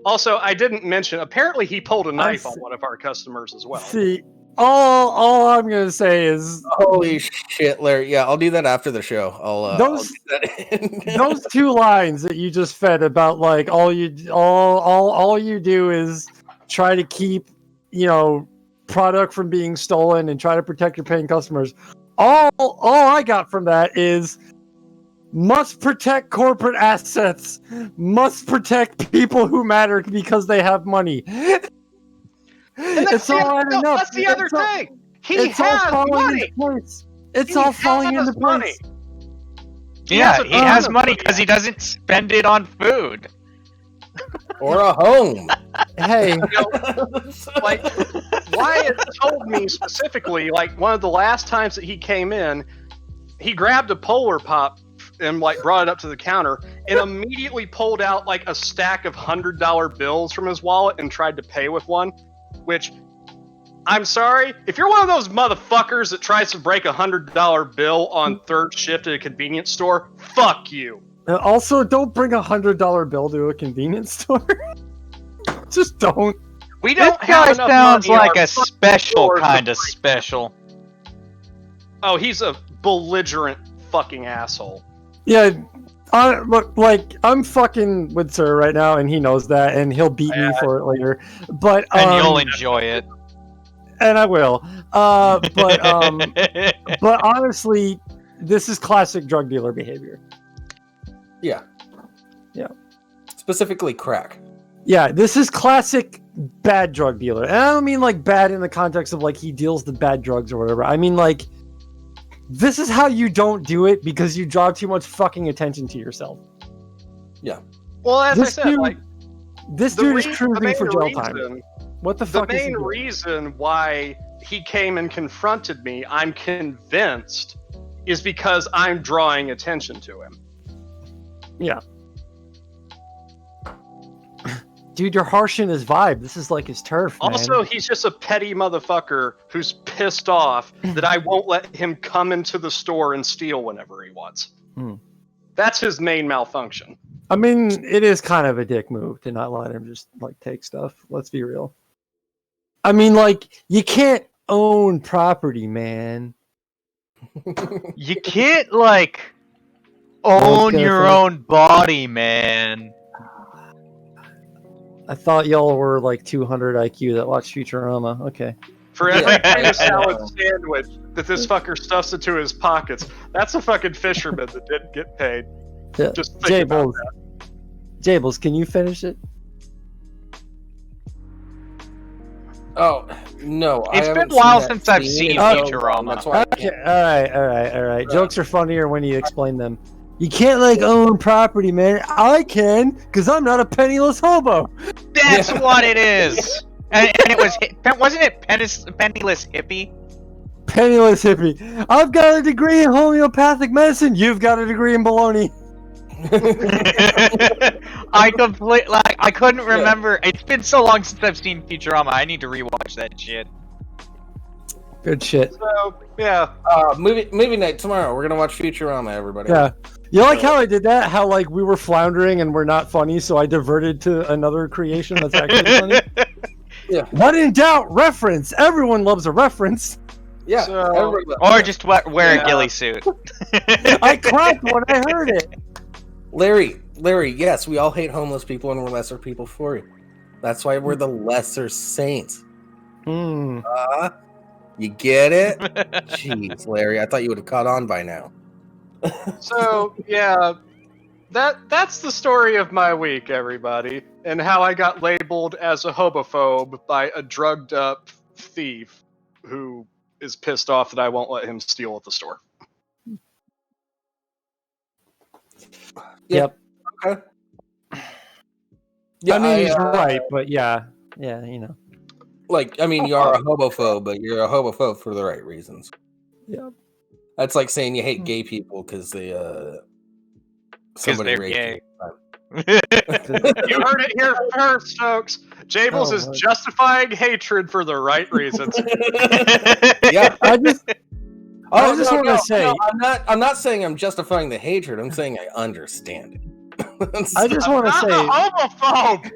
Also, I didn't mention, apparently he pulled a knife on one of our customers as well.
See, all I'm gonna say is
Holy shit, Larry. Yeah, I'll do that after the show. I'll
Those-
get that in.
those two lines that you just fed about like all you do is try to keep, product from being stolen and try to protect your paying customers. All I got from that is must protect corporate assets, must protect people who matter because they have money. It's all adding up.
That's the other thing. He
It's all
has
falling
money.
into place. It's all falling into
money.
place.
Yeah, he has
ton of
money because he doesn't spend it on food.
Or a home.
Hey,
Like, Wyatt told me specifically, like, one of the last times that he came in, he grabbed a Polar Pop and, like, brought it up to the counter and immediately pulled out, like, a stack of $100 bills from his wallet and tried to pay with one, which, I'm sorry, if you're one of those motherfuckers that tries to break a $100 bill on third shift at a convenience store, fuck you.
also don't bring a $100 bill to a convenience store. Just don't.
We
This
don't
guy
have enough
sounds
money in
like
our
a
fucking
special
stores to
kind of
break-
special.
Oh, he's a belligerent fucking asshole.
Yeah, look, like I'm fucking with Sir right now, and he knows that, and he'll beat me for it later. But
And you'll enjoy it.
and I will. But honestly, this is classic drug dealer behavior.
Yeah.
Yeah.
Specifically crack.
Yeah, this is classic bad drug dealer. And I don't mean like bad in the context of like he deals the bad drugs or whatever. I mean like this is how you don't do it because you draw too much fucking attention to yourself.
Yeah.
Well, as
This
I said,
dude-
like
This
the
dude is
main
cruising for jail time.
reason,
What the
the
fuck is he
main
doing?
reason why he came and confronted me, I'm convinced, is because I'm drawing attention to him.
Yeah. Dude, you're harshing his vibe. This is like his turf, man.
Also, he's just a petty motherfucker who's pissed off that I won't let him come into the store and steal whenever he wants. That's his main malfunction.
I mean, it is kind of a dick move to not let him just like take stuff. Let's be real. I mean, like, you can't own property, man.
You can't like own your own body, man.
I thought y'all were like 200 IQ that watch Futurama. Okay.
For every potato salad sandwich that this fucker stuffs into his pockets, that's a fucking fisherman that didn't get paid.
Yeah.
Just think about
Jables, can you finish it?
Oh no!
It's
I
been
haven't
a while
that
since I've
scene
seen
in so long,
Futurama.
That's why I
Okay,
can't-
all right. Jokes are funnier when you explain them. You can't like own property, man. I can, because I'm not a penniless hobo.
That's what it is. And it wasn't it penniless hippie?
Penniless hippie. I've got a degree in homeopathic medicine. You've got a degree in baloney.
I couldn't remember. It's been so long since I've seen Futurama. I need to rewatch that shit.
Good shit.
So, yeah.
Movie night tomorrow. We're gonna watch Futurama, everybody.
Yeah. You like how I did that? How like we were floundering and we're not funny, so I diverted to another creation that's actually funny.
Yeah.
When in doubt, reference. Everyone loves a reference.
Yeah.
So-
everybody-
Or just wear a ghillie suit.
I clapped when I heard it.
Larry, yes, we all hate homeless people and we're lesser people for you. That's why we're the lesser saints.
Hmm.
You get it? Jeez, Larry, I thought you would have caught on by now.
So, yeah. That's the story of my week, everybody, and how I got labeled as a hobophobe by a drugged up thief who is pissed off that I won't let him steal at the store.
Yep.
Okay. Yeah,
I mean, he's right, but yeah, you know.
Like, I mean, you are a hobophobe, but you're a hobophobe for the right reasons.
Yeah.
That's like saying you hate gay people because they, somebody
they're
raped
gay.
you.
You heard it here first, folks. Jables
Oh,
is
my-
justifying hatred for the right reasons.
Yeah.
I just want to say,
no, I'm not saying I'm justifying the hatred. I'm saying I understand it.
I just want to
Not
say,
a homophobe!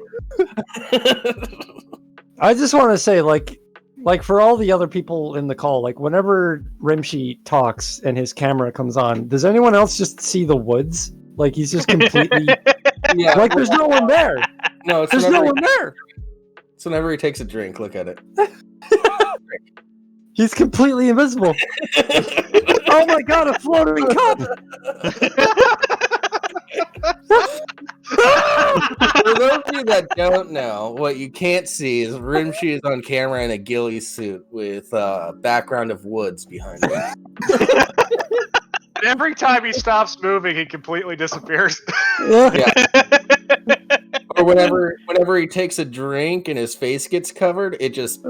like for all the other people in the call, like whenever Rimshee talks and his camera comes on, does anyone else just see the woods? Like he's just completely
Yeah,
like there's no one there.
no, it's
There's no
whenever,
one there.
it's whenever he takes a drink. Look at it.
He's completely invisible. Oh my god, a floating cup!
For those of you that don't know, what you can't see is Rimshee is on camera in a ghillie suit with a background of woods behind him.
And every time he stops moving, he completely disappears.
Yeah. Or whenever he takes a drink and his face gets covered, it just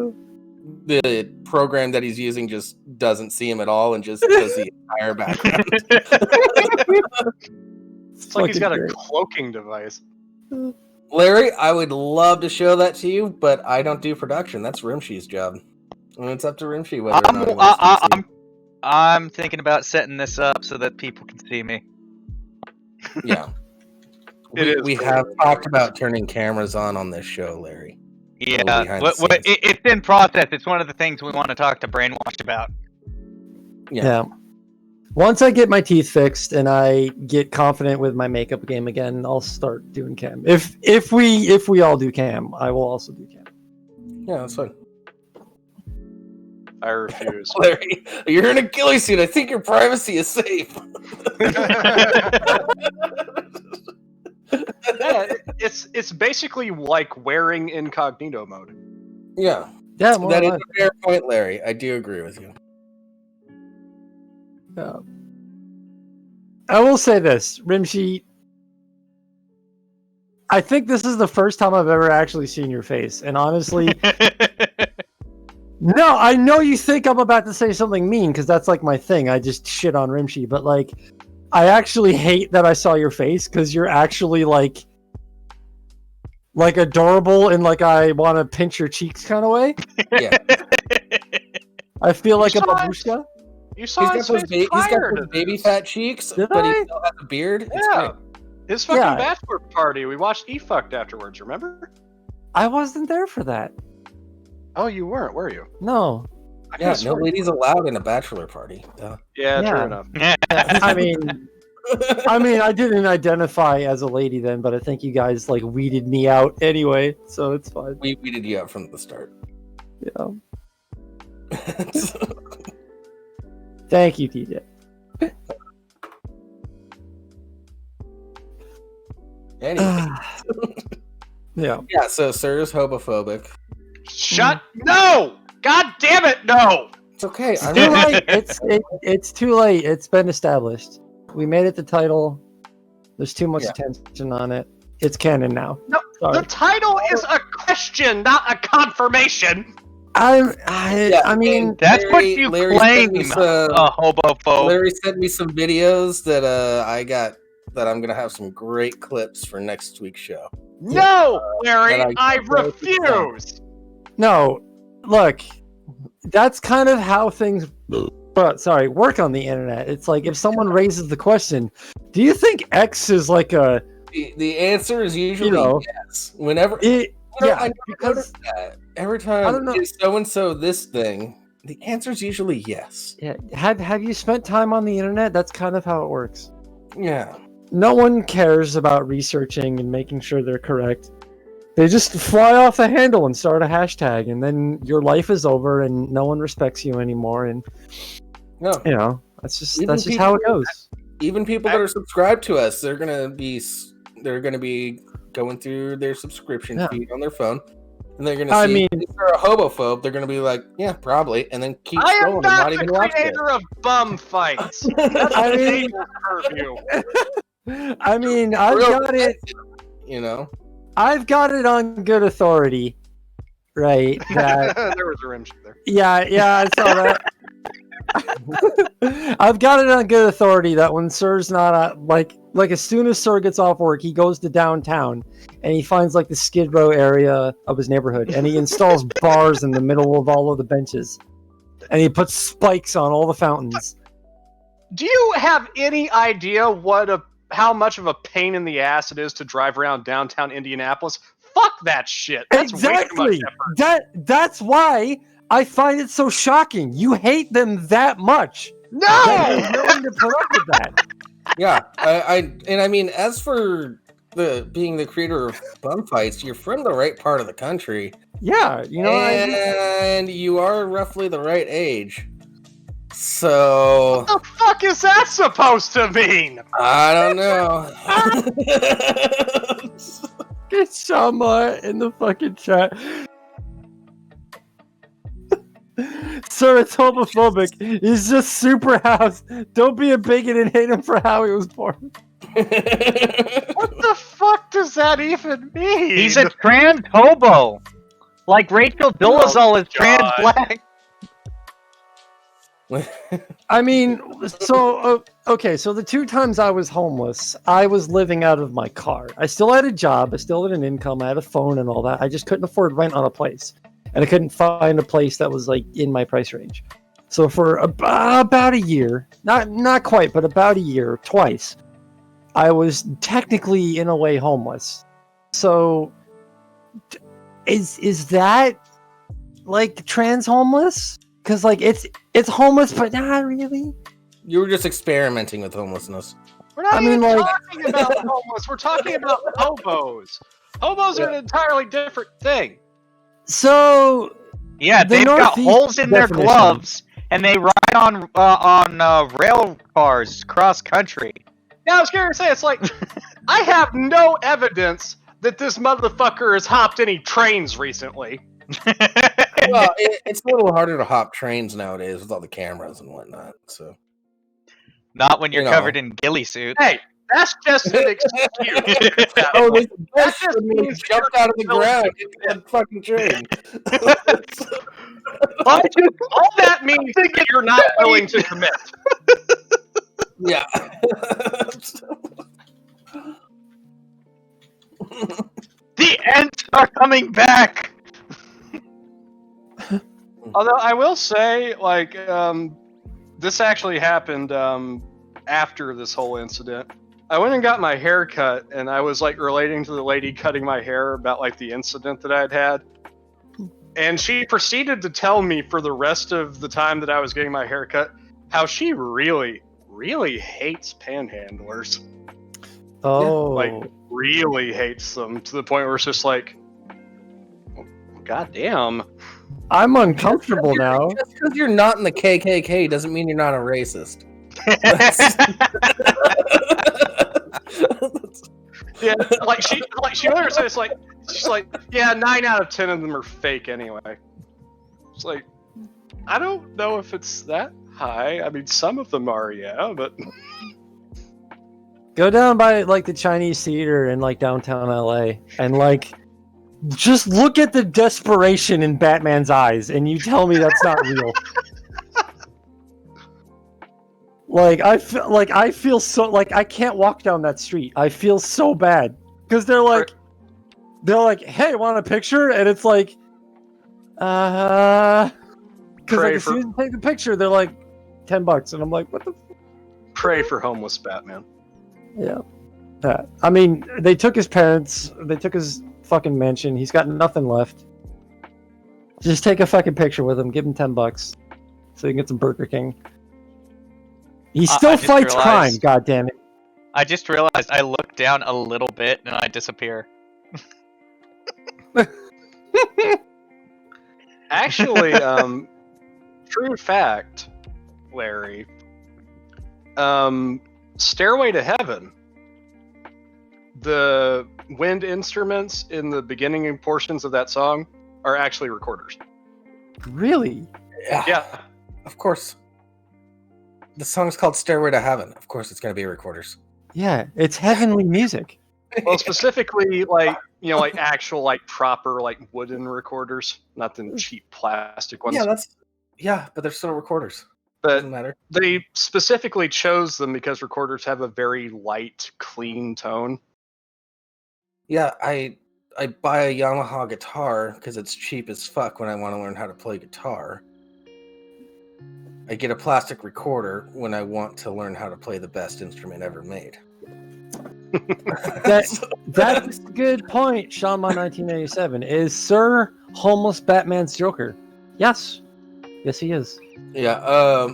the program that he's using just doesn't see him at all and just does the entire background.
It's like he's got a
great.
cloaking device.
Larry, I would love to show that to you, but I don't do production. That's Rimshee's job. And it's up to Rimshee whether or not he wants to see.
I'm thinking about setting this up so that people can see me.
Yeah. We have talked about turning cameras on this show, Larry.
Yeah,
behind the scenes.
it's in process. It's one of the things we want to talk to Brainwash about.
Yeah. Once I get my teeth fixed and I get confident with my makeup game again, I'll start doing cam. If we all do cam, I will also do cam.
Yeah, that's fine.
I refuse.
Larry, you're in a ghillie suit. I think your privacy is safe.
Yeah, it's basically like wearing incognito mode.
Yeah,
Yeah, more
that
or
is
less.
a fair point, Larry. I do agree with you.
Yeah. I will say this, Rimshee. I think this is the first time I've ever actually seen your face, and honestly, no, I know you think I'm about to say something mean because that's like my thing. I just shit on Rimshee, but like, I actually hate that I saw your face because you're actually like adorable in like I want to pinch your cheeks kind of way.
Yeah,
I feel like a
saw it?
babushka.
You saw his face
he's got
prior
those
to
baby
this.
fat cheeks,
Did
but he
I?
still has a beard. It's
Yeah.
great.
His fucking
Yeah.
bachelor party. We watched E Fucked afterwards. Remember?
I wasn't there for that.
Oh, you weren't, were you?
No.
I
Yeah,
could've
no
sworn you
ladies
were.
allowed in a bachelor party. Duh.
Yeah,
Yeah.
true enough.
I mean, I didn't identify as a lady then, but I think you guys like weeded me out anyway, so it's fine.
we did you out from the start.
Yeah. Thank you, TJ.
Anyway,
Yeah.
yeah. So Sir's hobophobic.
Shut! No! God damn it! No!
It's okay.
It's too late. It's too late. It's been established. We made it the title. There's too much
Yeah.
attention on it. It's canon now.
No,
Sorry.
the title is a question, not a confirmation.
I mean,
That's what you
Larry
claim,
sent me some-
a homophobe.
Larry sent me some videos that I got that I'm gonna have some great clips for next week's show.
No, Larry,
that
I
I
refuse.
no. Look, that's kind of how things work on the internet. It's like if someone raises the question, do you think X is like a
The answer is usually
know,
yes. Whenever
it,
I
yeah,
never
because
noticed that. Every
I don't
time
know.
is so and so this thing, the answer is usually yes.
yeah, have you spent time on the internet? That's kind of how it works.
Yeah.
No one cares about researching and making sure they're correct. They just fly off the handle and start a hashtag, and then your life is over, and no one respects you anymore. And
No.
you know, that's just
Even
how it goes.
Even people that are subscribed to us, they're gonna be going through their subscription
Yeah.
feed on their phone, and they're gonna
I
see
mean-
if they're a homophobe. They're gonna be like, yeah, probably, and then keep
I am
scrolling and
not
not
the
even watch it.
creator of bum fights. That's
I
the
mean-
dangerous purview.
I mean, I've
Real
got it.
You know.
I've got it on good authority, right? That
There was a Rimshee there.
yeah, I saw that. I've got it on good authority that when Sir's not like as soon as Sir gets off work, he goes to downtown and he finds like the Skid Row area of his neighborhood and he installs bars in the middle of all of the benches, and he puts spikes on all the fountains.
Do you have any idea how much of a pain in the ass it is to drive around downtown Indianapolis? Fuck that shit. That's
Exactly.
way too much effort.
That's why I find it so shocking. You hate them that much.
No!
That you're willing to put up with that.
Yeah, I mean, as for being the creator of bum fights, you're from the right part of the country,
Yeah, you know.
and you are roughly the right age. So
What the fuck is that supposed to mean?
I don't know.
Get Shama in the fucking chat. Sir, it's homophobic. He's just super house. Don't be a bigot and hate him for how he was born.
What the fuck does that even mean?
He's a trans hobo. Like Rachel Dolezal is trans black.
I mean, so okay, so the 2 times I was homeless, I was living out of my car. I still had a job, I still had an income, I had a phone and all that. I just couldn't afford rent on a place, and I couldn't find a place that was like in my price range. So for about a year, not quite, but about a year, twice, I was technically in a way homeless. So is that like trans homeless? Because like it's homeless, but not really.
You were just experimenting with homelessness.
We're not
I mean,
even
like-
talking about homeless. We're talking about hobos. Hobos are an entirely different thing.
So
Yeah,
The
they've got
Northeast
holes in their
definition.
gloves, and they ride on rail cars cross country.
Yeah, I was going to say, it's like I have no evidence that this motherfucker has hopped any trains recently.
Well, it's a little harder to hop trains nowadays with all the cameras and whatnot. So
Not when you're
You know.
covered in ghillie suit.
Hey, that's just an excuse.
oh, this
That just
when
means
he jumped out of the ground into that fucking train.
All that means is that you're not willing to commit.
Yeah.
The Ents are coming back!
Although I will say, like, this actually happened after this whole incident. I went and got my hair cut, and I was like relating to the lady cutting my hair about like the incident that I'd had. And she proceeded to tell me for the rest of the time that I was getting my hair cut how she really, really hates panhandlers.
Oh,
Like, really hates them to the point where it's just like, God damn.
I'm uncomfortable now.
Just because you're not in the KKK doesn't mean you're not a racist.
Yeah, like she literally says she's like, yeah, 9 out of 10 of them are fake anyway. It's like, I don't know if it's that high. I mean, some of them are, yeah, but
Go down by like the Chinese theater in like downtown LA and like just look at the desperation in Batman's eyes and you tell me that's not real. I feel so like I can't walk down that street. I feel so bad because they're like, hey, want a picture? And it's like, because like as soon as you take the picture, they're like $10, and I'm like, what the?
Pray for homeless Batman.
Yeah. I mean, they took his parents. They took his fucking mansion. He's got nothing left. Just take a fucking picture with him. Give him $10 so you can get some Burger King. He still fights crime. God damn it!
I just realized I look down a little bit and I disappear.
Actually, true fact, Larry. Stairway to Heaven. The wind instruments in the beginning portions of that song are actually recorders.
Really?
Yeah.
Of course. The song's called Stairway to Heaven. Of course it's going to be recorders.
Yeah, it's heavenly music.
Well, specifically, like, you know, like actual, like, proper, like, wooden recorders, not the cheap plastic ones.
Yeah, but they're still recorders.
But
Doesn't matter.
they specifically chose them because recorders have a very light, clean tone.
Yeah, I buy a Yamaha guitar because it's cheap as fuck when I want to learn how to play guitar. I get a plastic recorder when I want to learn how to play the best instrument ever made.
That's a good point, Shaman 1987. Is Sir Homeless Batman's Joker? Yes. Yes, he is.
Yeah,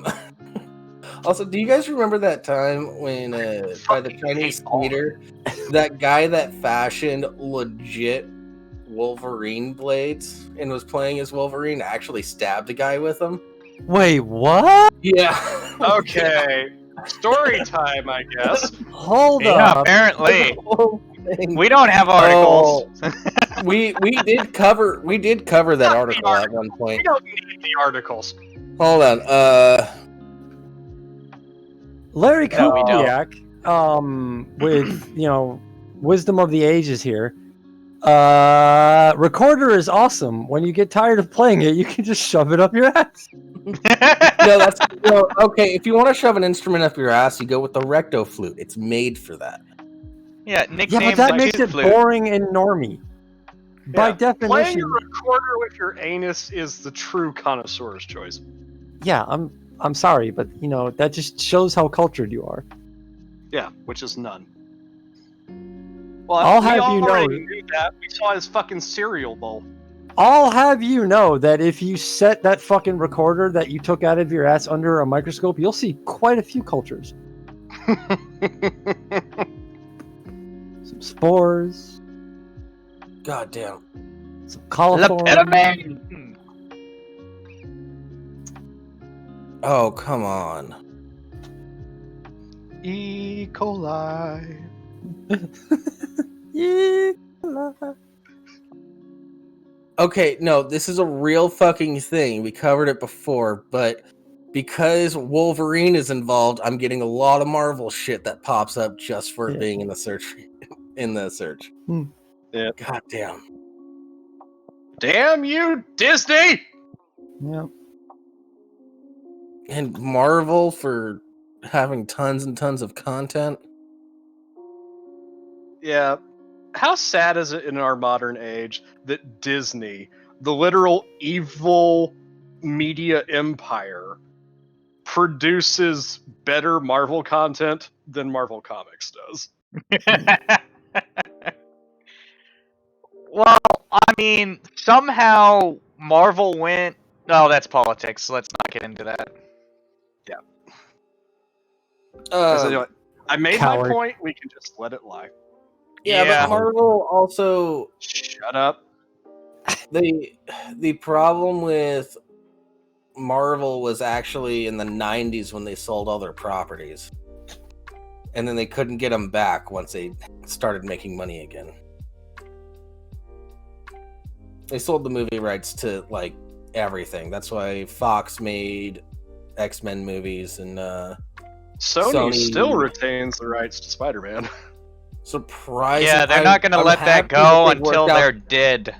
also, do you guys remember that time when, by the Chinese theater, that guy that fashioned legit Wolverine blades and was playing as Wolverine actually stabbed a guy with them?
Wait, what?
Yeah.
Okay. Story time, I guess.
Hold
Yeah,
up.
apparently. We don't have articles.
We did cover that article at one
We
point.
don't need the articles.
Hold on.
Larry
No, we don't.
Kubiak, with, you know, wisdom of the ages here. Recorder is awesome. When you get tired of playing it, you can just shove it up your ass.
No, okay. If you want to shove an instrument up your ass, you go with the recto flute. It's made for that.
Yeah,
Yeah,
nicknames
but that
like
makes it
flute.
boring and normie. By
Yeah, Playing
definition,
a recorder with your anus is the true connoisseur's choice.
yeah, I'm sorry, but you know that just shows how cultured you are.
Yeah, which is none. Well,
I'll
we
have you know-
already knew that. We saw his fucking cereal bowl.
I'll have you know that if you set that fucking recorder that you took out of your ass under a microscope, you'll see quite a few cultures. Some spores,
God damn.
some cauliflower.
Lepidaman.
Oh, come on.
E. coli.
Yeah.
Okay, no, this is a real fucking thing. We covered it before, but because Wolverine is involved, I'm getting a lot of Marvel shit that pops up just for it being in the search.
Yeah.
God damn.
Damn you, Disney!
Yeah.
And Marvel for having tons and tons of content.
Yeah. How sad is it in our modern age that Disney, the literal evil media empire, produces better Marvel content than Marvel Comics does?
Well, I mean, somehow Marvel went. No, that's politics. So let's not get into that.
I made
Coward.
my point. We can just let it lie.
Yeah,
Yeah.
but Marvel also
Shut up.
the problem with Marvel was actually in the 90s when they sold all their properties. And then they couldn't get them back once they started making money again. They sold the movie rights to like everything. That's why Fox made X-Men movies and
Sony still retains the rights to Spider-Man.
surprising.
Yeah, they're not going to let that go until they're dead.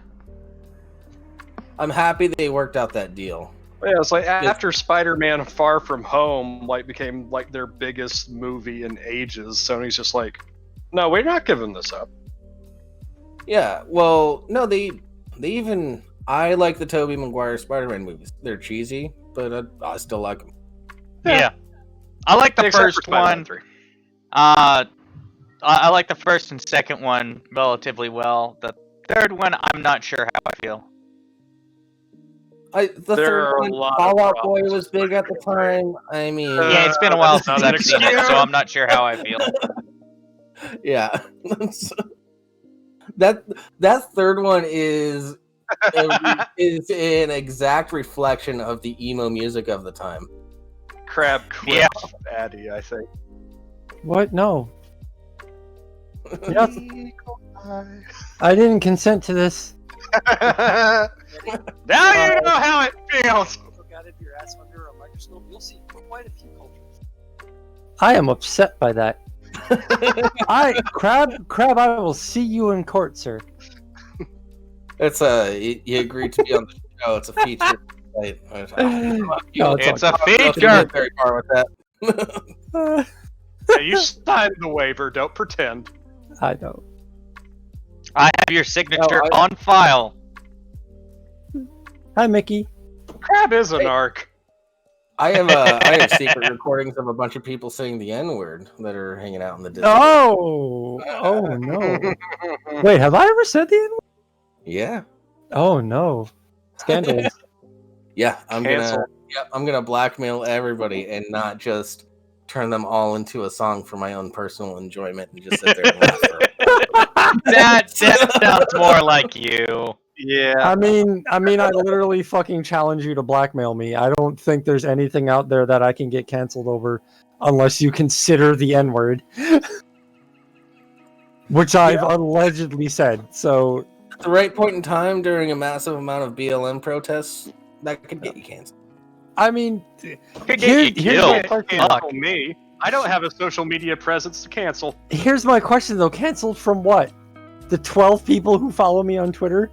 I'm happy they worked out that deal.
Yeah, it's like after Spider-Man Far From Home became like their biggest movie in ages, Sony's just like, no, we're not giving this up.
Yeah, well, no, they even I like the Tobey Maguire Spider-Man movies. They're cheesy, but I still like them.
Yeah. I like the
Except
first
for Spider-Man
one.
3.
I like the first and second one relatively well. The third one, I'm not sure how I feel.
The third one, Fall Out Boy was big at the time. I mean,
Yeah, it's been a while
that's
since
not
I've seen it, so I'm not sure how I feel.
yeah. that third one is an exact reflection of the emo music of the time.
Crab quit off Addie, I think.
What? No. I didn't consent to this.
Now you know how it feels.
Look out of your ass under a microscope, you'll see quite a few cultures.
I am upset by that. Crab, I will see you in court, sir.
It's you agreed to be on the show. It's a feature.
It's a feature.
Very far with that.
Yeah, you signed the waiver. Don't pretend.
I know.
I have your signature on file.
Hi, Mickey.
Crab is an arc.
I have secret recordings of a bunch of people saying the N-word that are hanging out in the Disney.
Oh no. Wait, have I ever said the N-word?
Yeah.
Oh no. Scandals.
Yeah, I'm
Cancel.
gonna blackmail everybody and not just turn them all into a song for my own personal enjoyment and just sit there and laugh.
That sounds more like you.
Yeah.
I mean, I literally fucking challenge you to blackmail me. I don't think there's anything out there that I can get canceled over unless you consider the N-word. Which I've allegedly said, so...
At the right point in time, during a massive amount of BLM protests, that could get you canceled.
I mean...
Could get you
here's my
killed.
question.
Cancel me. I don't have a social media presence to cancel.
Here's my question, though. Canceled from what? The 12 people who follow me on Twitter?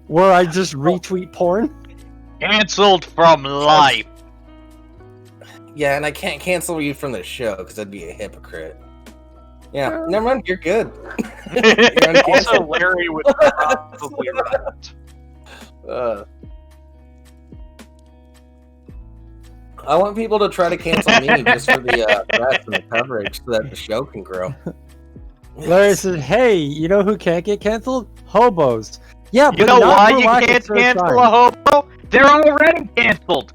Where I just retweet porn?
Canceled from life.
Yeah, and I can't cancel you from the show because I'd be a hypocrite. Yeah, never mind. You're good. You're
Also, Larry would probably right.
I want people to try to cancel me just for the press and the coverage so that the show can grow.
Larry says, hey, you know who can't get canceled? Hobos. Yeah, but
You know
not
why
for
you
lack of
can't
third
cancel
time.
a hobo? They're already canceled.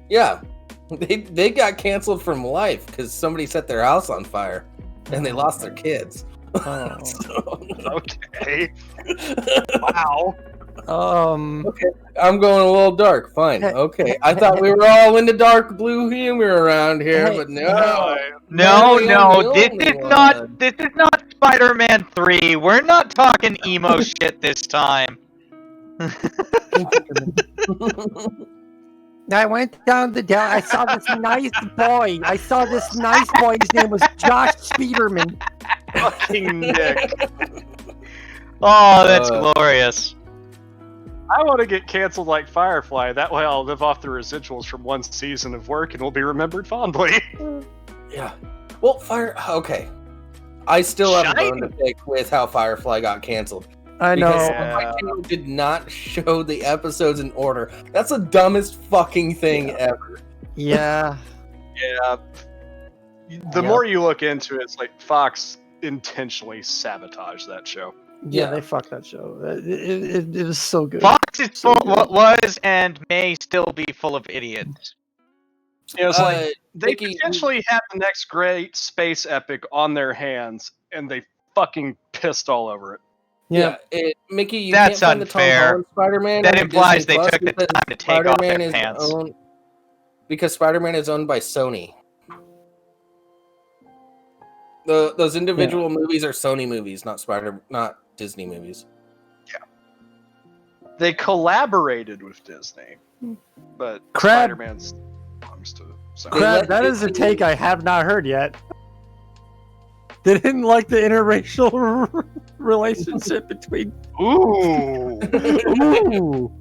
Yeah, they got canceled from life because somebody set their house on fire and they lost their kids.
Oh.
Okay. Wow.
Okay, I'm going a little dark. Fine.
Hey,
Okay, I thought we were all into dark blue humor around here,
Hey,
but no.
No,
Really, I'm the
this
only
is not.
one.
This is not Spider-Man 3. We're not talking emo shit this time.
I went down the down. I saw this nice boy. I saw this nice boy. His name was Josh Speederman.
Fucking Nick.
Oh, that's glorious.
I want to get canceled like Firefly. That way I'll live off the residuals from one season of work and will be remembered fondly.
Yeah. Well, okay. I still have a bone to pick with how Firefly got canceled.
I know.
Because my channel did not show the episodes in order. That's the dumbest fucking thing ever.
Yeah.
Yeah. The more you look into it, it's like Fox intentionally sabotaged that show.
Yeah, they fucked that show. It was so good.
Fox is
So
full,
good.
was and may still be full of idiots.
You know, it's like they
Mickey,
potentially had the next great space epic on their hands, and they fucking pissed all over it.
Yeah, Mickey, you
That's
can't find the Tom
unfair.
Holland Spider-Man.
That
on
implies
Disney
they
Plus
took the
because
time to take off their
Spider-Man is
pants.
because Spider-Man is owned by Sony. Those individual movies are Sony movies, not Disney movies.
They collaborated with Disney, but
Crab.
Spider-Man's belongs to Sony.
Crab, that is a take I have not heard yet. They didn't like the interracial relationship between.
Ooh.
Ooh.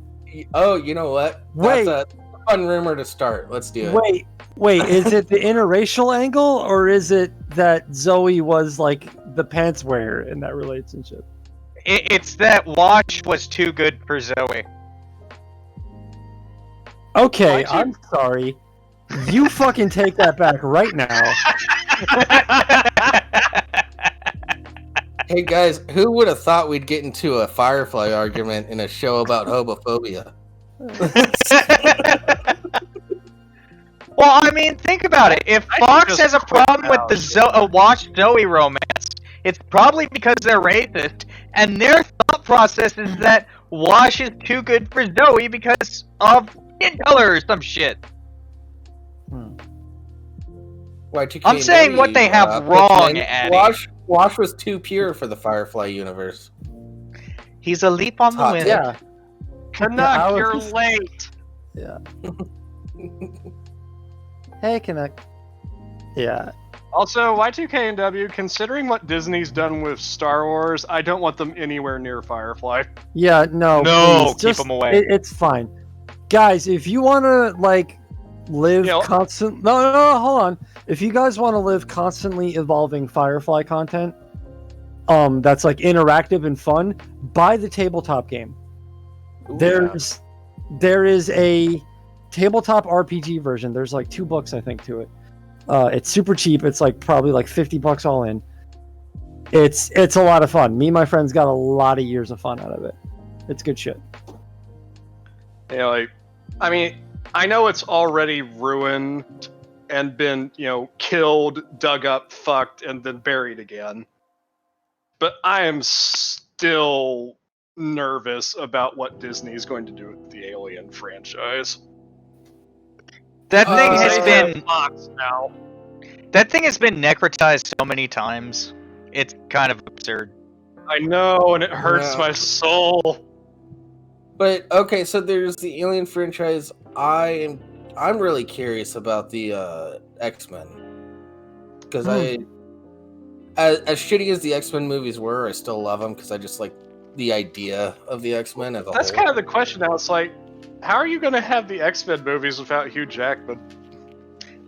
Oh, you know what?
Wait.
That's a fun rumor to start. Let's do it.
Wait, is it the interracial angle, or is it that Zoe was like the pants wearer in that relationship?
It's that Wash was too good for Zoe.
Okay,
Why'd you-
I'm sorry. You fucking take that back right now.
Hey guys, who would have thought we'd get into a Firefly argument in a show about homophobia?
Well, I mean, think about it. If
I
Fox
just
has a
quit
problem with the
now.
Wash Zoe romance, it's probably because they're racist, and their thought process is that Wash is too good for Zoe because of skin color or some shit.
Y2K
I'm saying what they have wrong,
Pittman.
Addie.
Wash was too pure for the Firefly universe.
He's a leap on the
Hot
wind.
take.
Yeah.
Canuck,
I was
you're
just-
late.
Yeah. Hey, Connect. Yeah.
Also, Y2K&W, considering what Disney's done with Star Wars, I don't want them anywhere near Firefly.
Yeah, no.
No,
please,
keep
just,
them away.
It's fine. Guys, if you want to, like, live
You know-
constant... No, hold on. If you guys want to live constantly evolving Firefly content, that's, like, interactive and fun, buy the tabletop game.
Ooh,
There is a tabletop RPG version. There's, like, 2 books, I think, to it. It's super cheap. It's like probably like $50 all in. It's a lot of fun. Me and my friends got a lot of years of fun out of it. It's good shit.
You know, like, I mean, I know it's already ruined and been, you know, killed, dug up, fucked, and then buried again. But I am still nervous about what Disney's going to do with the Alien franchise.
That thing has
They
been
have Fox now.
that thing has been necrotized so many times. It's kind of absurd.
I know, and it hurts
Yeah.
my soul.
But okay, so there's the Alien franchise. I'm really curious about the X-Men because as shitty as the X-Men movies were, I still love them because I just like the idea of the X-Men as a
That's
whole.
kind of the question now. It's like, how are you going to have the X-Men movies without Hugh Jackman?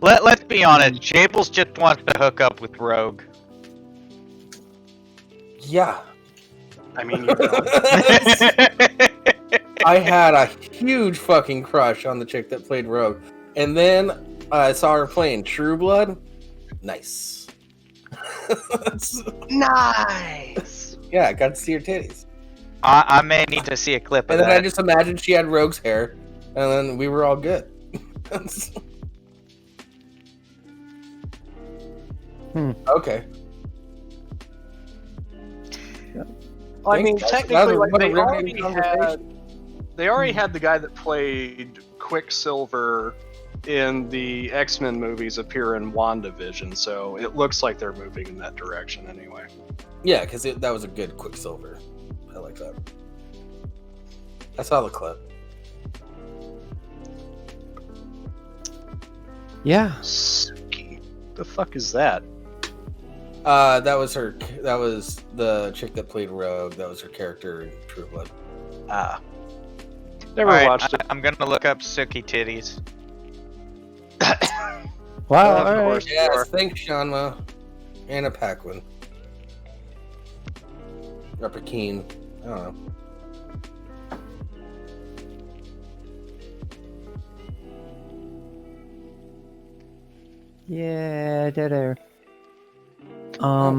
Let's be honest. Jables just wants to hook up with Rogue.
Yeah.
I mean, you know.
I had a huge fucking crush on the chick that played Rogue, and then I saw her playing True Blood. Nice.
Nice.
Yeah, I got to see her titties,
I may need to see a clip of
and then I
that.
just imagined she had Rogue's hair, and then we were all good. Okay.
I mean,
Thanks, guys.
technically,
That was
like,
a
they
riveting
already had They already had the guy that played Quicksilver in the X-Men movies appear in WandaVision, so it looks like they're moving in that direction anyway.
Yeah, because that was a good Quicksilver. I like that. I saw the clip.
Yeah.
Suki. The fuck is that?
That was her. That was the chick that played Rogue. That was her character in True Blood.
Ah. Never
Alright,
watched it.
I'm gonna look up Suki titties.
Wow.
Of
All right.
course.
Yes, thanks, Shanma. Anna Paquin. Or Pekin. I don't know.
Yeah, there.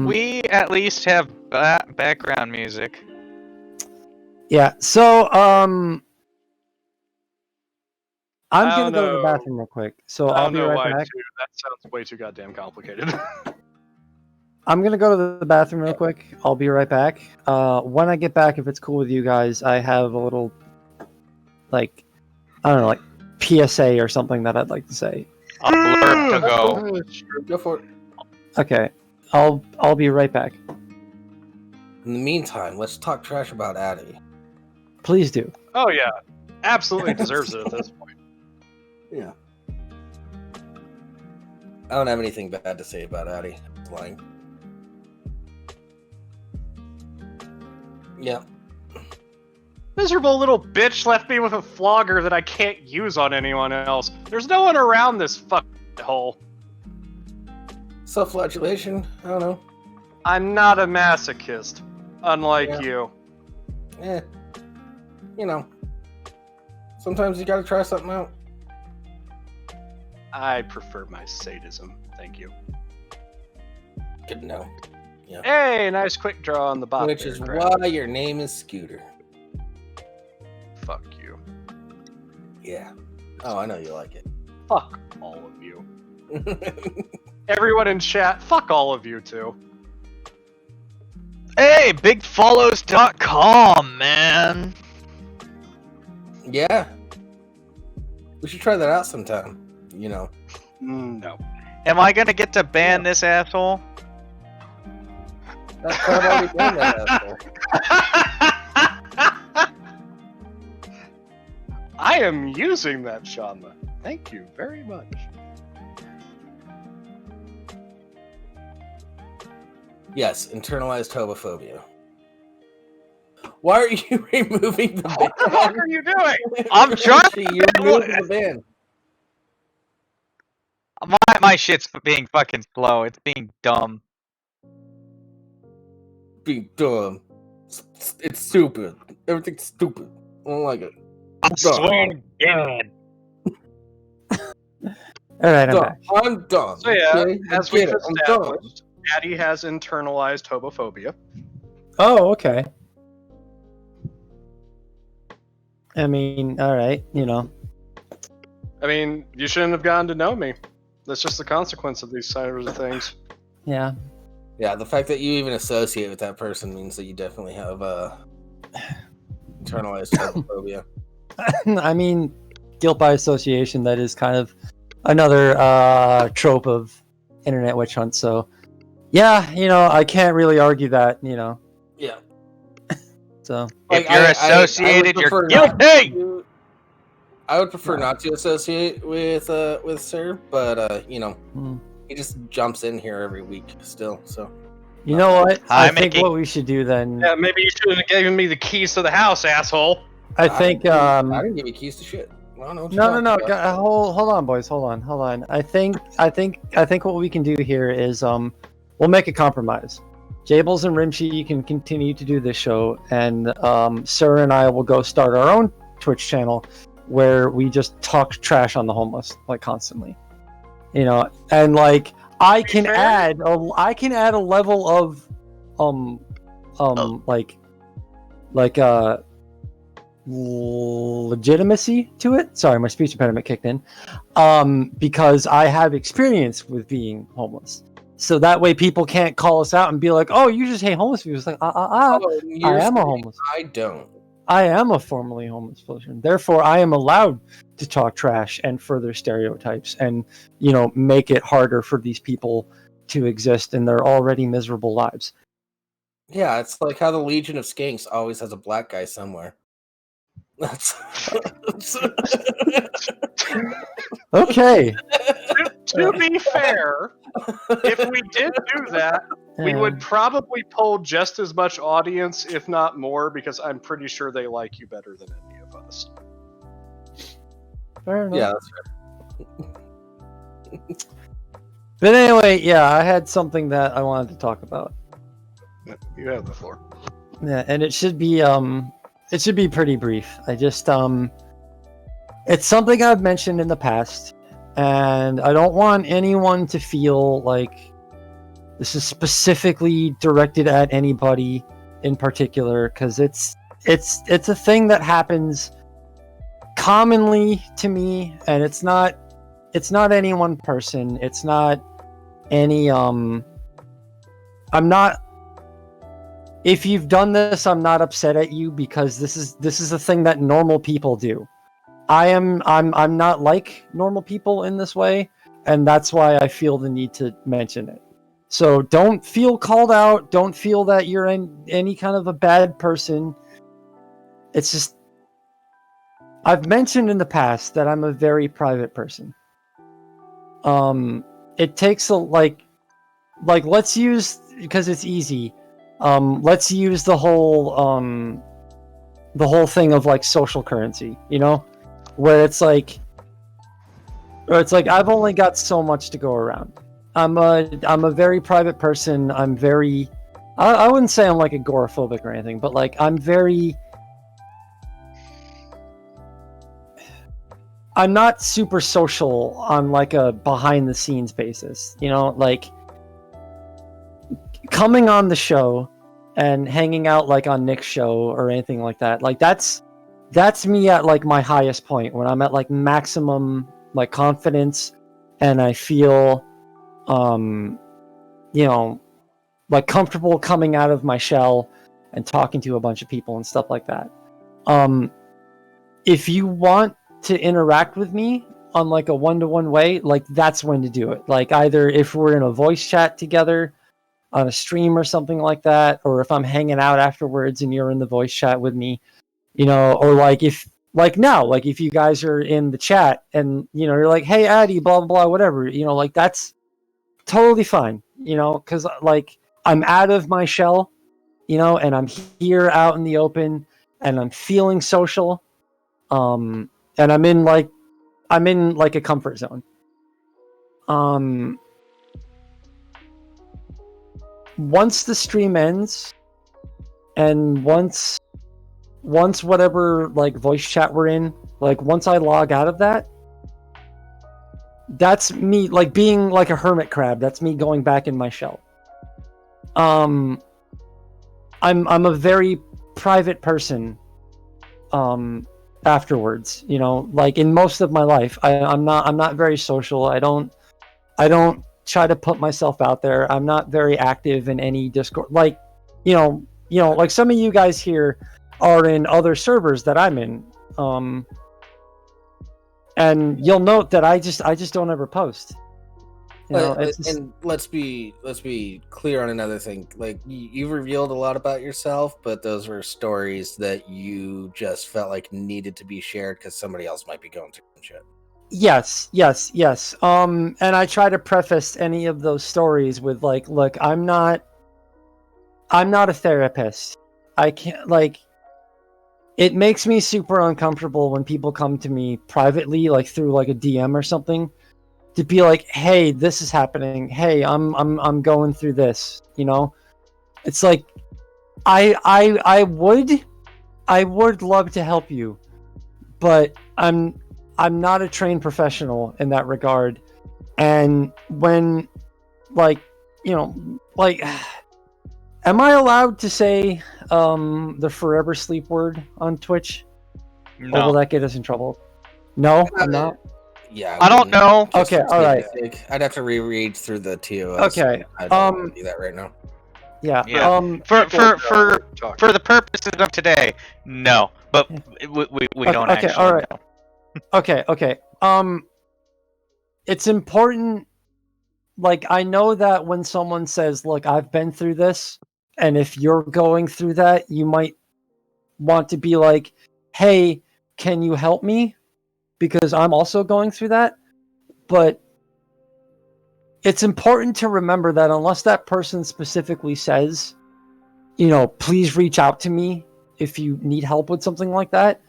We at least have background music.
Yeah. So, I'm
I
gonna
don't
go to the
know.
bathroom real quick. So
I
I'll
don't
be
know
right
why,
back.
too. That sounds way too goddamn complicated.
I'm gonna go to the bathroom real quick. I'll be right back. When I get back, if it's cool with you guys, I have a little, like, I don't know, like PSA or something that I'd like to say.
A blurb to go.
Go for it.
Okay. I'll be right back.
In the meantime, let's talk trash about Addie.
Please do.
Oh yeah, absolutely deserves it at this point.
Yeah. I don't have anything bad to say about Addie. I'm lying. Yeah.
Miserable little bitch left me with a flogger that I can't use on anyone else. There's no one around this fucking hole.
Self-flagellation? I don't know.
I'm not a masochist, unlike
Yeah.
you.
Eh. You know. Sometimes you gotta try something out.
I prefer my sadism, thank you.
Good to know.
Hey, nice quick draw on the bottom.
Which is why your name is Scooter.
Fuck you.
Yeah. Oh, I know you like
Fuck all of you. Everyone in chat, fuck all of you too.
Hey, bigfollows.com, man.
Yeah. We should try that out sometime. You know.
No.
Am I gonna get to ban this asshole?
That's part already done that asshole.
I am using that, Shanma. Thank you very much.
Yes, internalized homophobia. Why are you removing the
What the fuck are you doing?
I'm trying to
You're removing the ban.
My shit's being fucking slow. It's being dumb.
Being dumb. It's stupid. Everything's stupid. I don't like it.
I swear to God.
All right, I'm
Dumb.
back.
I'm done.
So yeah,
okay?
as
I
we've
get it. I'm done.
established, Addie has internalized homophobia.
Oh, okay. I mean, all right, you know.
I mean, you shouldn't have gotten to know me. That's just the consequence of these sorts of things.
Yeah.
Yeah, the fact that you even associate with that person means that you definitely have internalized homophobia.
I mean, guilt by association, that is kind of another trope of internet witch hunt. So, yeah, you know, I can't really argue that, you know.
Yeah.
So,
If you're associated, you're guilty!
I would prefer not to associate with Sir, but you know, he just jumps in here every week still. So
you know what?
Hi,
I think
Mickey.
what we should do then.
Yeah, maybe you should have given me the keys to the house, asshole.
I think.
I didn't give you keys to shit. I don't know what you're
No.
talking about.
Hold on, boys. Hold on. I think what we can do here is we'll make a compromise. Jables and Rimshee can continue to do this show, and Sir and I will go start our own Twitch channel where we just talk trash on the homeless, like, constantly. You know, and like I can add a level of legitimacy to it. Sorry, my speech impediment kicked in. Because I have experience with being homeless. So that way people can't call us out and be like, "Oh, you just hate homeless people." It's like, I am a homeless.
I don't.
I am a formerly homeless person. Therefore, I am allowed to talk trash and further stereotypes and, make it harder for these people to exist in their already miserable lives.
Yeah, it's like how the Legion of Skanks always has a black guy somewhere. That's
Okay.
To be fair, if we did do that, we would probably pull just as much audience, if not more, because I'm pretty sure they like you better than any of us.
Fair enough.
Yeah, that's right.
But anyway, yeah, I had something that I wanted to talk about.
You have the floor.
Yeah, and it should be pretty brief. I just it's something I've mentioned in the past, and I don't want anyone to feel like this is specifically directed at anybody in particular, because it's a thing that happens commonly to me, and it's not any one person. It's not any I'm not. If you've done this, I'm not upset at you, because this is a thing that normal people do. I'm not like normal people in this way, and that's why I feel the need to mention it. So don't feel called out. Don't feel that you're any kind of a bad person. It's just, I've mentioned in the past that I'm a very private person. It takes like let's use, because it's easy. Let's use the whole thing of like social currency, where it's like I've only got so much to go around. I'm a very private person. I'm very, I wouldn't say I'm like agoraphobic or anything, but like I'm not super social on like a behind the scenes basis, like coming on the show and hanging out like on Nick's show or anything like that. Like that's me at like my highest point, when I'm at like maximum like confidence, and I feel like comfortable coming out of my shell and talking to a bunch of people and stuff like that. If you want to interact with me on like a one-to-one way, like that's when to do it. Like either if we're in a voice chat together on a stream or something like that, or if I'm hanging out afterwards and you're in the voice chat with me, or like if you guys are in the chat and you're like, hey Addie, blah blah blah, whatever, like that's totally fine, because like I'm out of my shell, and I'm here out in the open, and I'm feeling social, and I'm in like a comfort zone. Once the stream ends, and once whatever like voice chat we're in, like once I log out of that, that's me like being like a hermit crab. That's me going back in my shell. I'm a very private person afterwards, like in most of my life. I'm not very social. I don't try to put myself out there. I'm not very active in any Discord. Like, like some of you guys here are in other servers that I'm in. And you'll note that I just don't ever post.
And let's be clear on another thing. Like you've revealed a lot about yourself, but those were stories that you just felt like needed to be shared because somebody else might be going through some shit.
Yes. And I try to preface any of those stories with like, look, I'm not a therapist. I can't, like, it makes me super uncomfortable when people come to me privately, like through like a DM or something, to be like, hey, this is happening. Hey, I'm going through this, It's like I would love to help you, but I'm not a trained professional in that regard. And when like, am I allowed to say the forever sleep word on Twitch?
No.
Or will that get us in trouble? No, I'm not.
Yeah,
I don't know.
Okay, all right.
I'd have to reread through the TOS.
Okay.
I don't want to do that right now.
Yeah.
Yeah. For the purposes of today, no. But we don't
okay,
actually
all right.
know.
Okay. It's important. Like, I know that when someone says, "Look, I've been through this," and if you're going through that, you might want to be like, "Hey, can you help me? Because I'm also going through that." But it's important to remember that unless that person specifically says, please reach out to me if you need help with something like that,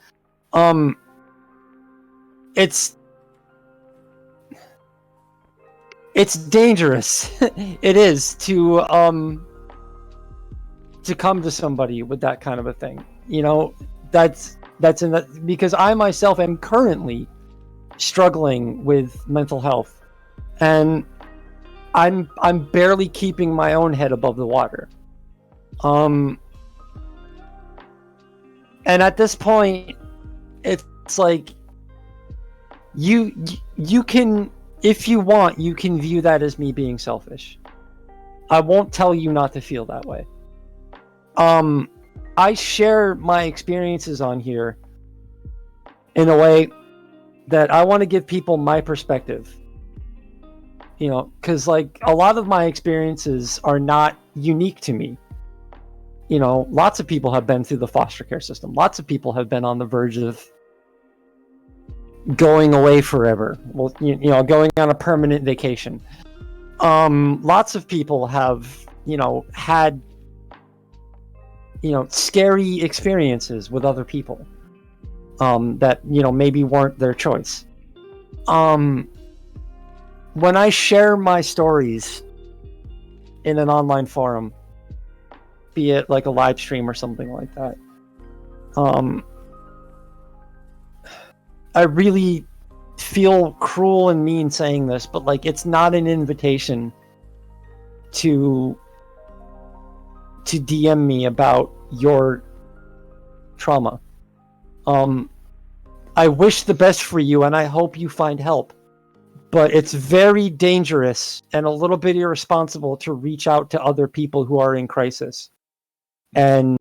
it's dangerous. It is to come to somebody with that kind of a thing. That's in that, because I myself am currently struggling with mental health, and I'm barely keeping my own head above the water. And at this point, it's like you can, if you want, you can view that as me being selfish. I won't tell you not to feel that way. I share my experiences on here in a way that I want to give people my perspective. Because like a lot of my experiences are not unique to me. Lots of people have been through the foster care system. Lots of people have been on the verge of going away forever. Well, going on a permanent vacation. Lots of people have, had, scary experiences with other people. That, maybe weren't their choice. When I share my stories in an online forum, be it like a live stream or something like that, I really feel cruel and mean saying this, but like, it's not an invitation to DM me about your trauma. I wish the best for you, and I hope you find help. But it's very dangerous and a little bit irresponsible to reach out to other people who are in crisis and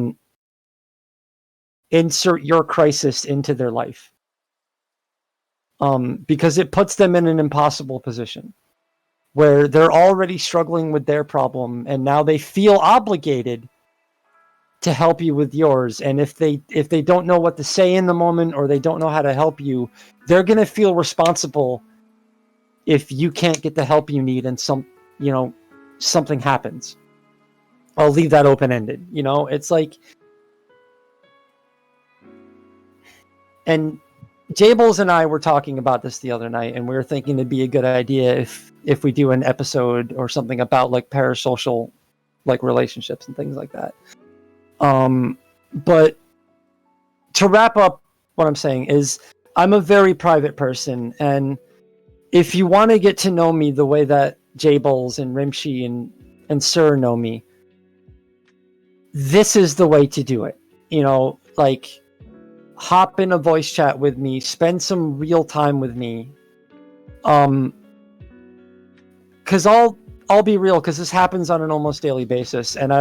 insert your crisis into their life. Because it puts them in an impossible position where they're already struggling with their problem, and now they feel obligated to help you with yours. And if they don't know what to say in the moment, or they don't know how to help you, they're going to feel responsible if you can't get the help you need and something happens. I'll leave that open-ended. It's like, and Jables and I were talking about this the other night, and we were thinking it'd be a good idea if we do an episode or something about like parasocial like relationships and things like that. But to wrap up, what I'm saying is I'm a very private person, and if you want to get to know me the way that Jables and Rimshee and Sir know me, this is the way to do it. Like, hop in a voice chat with me, spend some real time with me. Because I'll be real, because this happens on an almost daily basis, and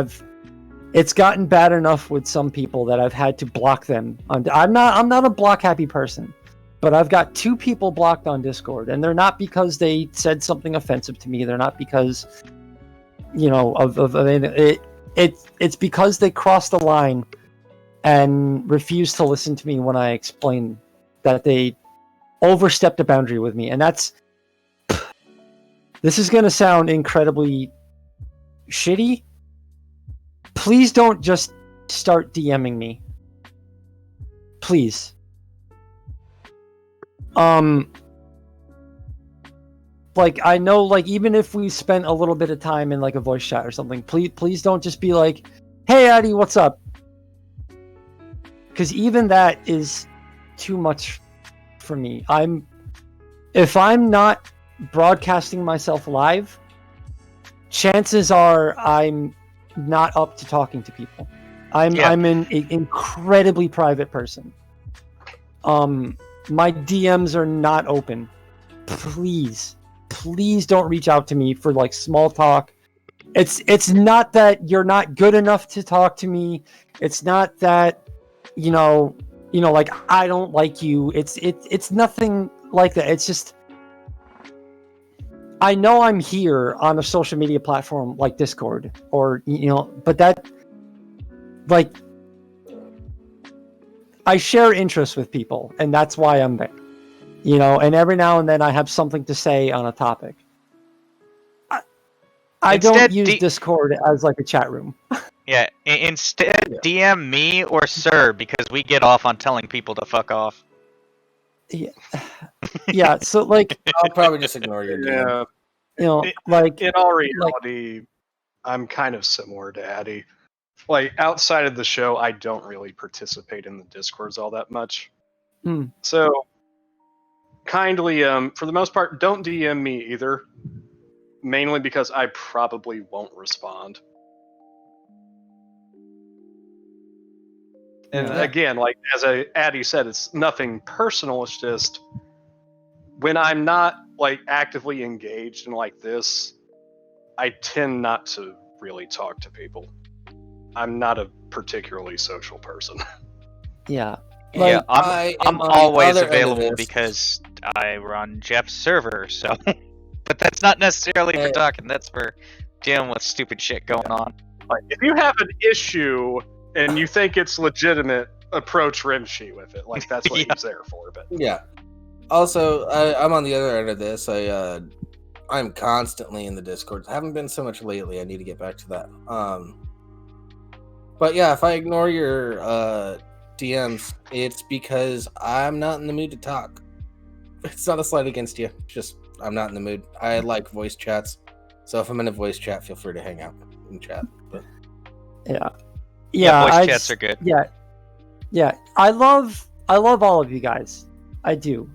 it's gotten bad enough with some people that I've had to block them. I'm not a block happy person. But I've got 2 people blocked on Discord, and they're not because they said something offensive to me. They're not because, of it. It's because they crossed the line and refused to listen to me when I explained that they overstepped a boundary with me. And this is going to sound incredibly shitty. Please don't just start DMing me. Please. Like, I know, like, even if we spent a little bit of time in like a voice chat or something, please don't just be like, "Hey Addie, what's up?" Because even that is too much for me. If I'm not broadcasting myself live, chances are I'm not up to talking to people. I'm an incredibly private person. My DMs are not open. Please don't reach out to me for like small talk it's not that you're not good enough to talk to me. It's not that like I don't like you. It's nothing like that. It's just I know I'm here on a social media platform like Discord or but that like I share interests with people and that's why I'm there. And every now and then I have something to say on a topic. I don't use Discord as like a chat room.
Yeah, instead DM me or Sir because we get off on telling people to fuck off.
Yeah, so like
I'll probably just ignore your DM.
Like
in all reality, I'm kind of similar to Addie. Like outside of the show, I don't really participate in the Discords all that much. So kindly, for the most part, don't DM me either. Mainly because I probably won't respond. And again, like as Addie said, it's nothing personal. It's just when I'm not like actively engaged in like this, I tend not to really talk to people. I'm not a particularly social person.
Yeah.
Yeah, I'm always available because I run Jeff's server, so but that's not necessarily for talking, that's for dealing with stupid shit going on.
Like, if you have an issue and you think it's legitimate, approach Rimshee with it. Like that's what he's there for. But
yeah. Also, I'm on the other end of this. I'm constantly in the Discord. I haven't been so much lately. I need to get back to that. But yeah, if I ignore your DMs, it's because I'm not in the mood to talk. It's not a slight against you. It's just I'm not in the mood. I like voice chats, so if I'm in a voice chat, feel free to hang out and chat. But
yeah, voice chats are good.
Yeah. I love all of you guys. I do.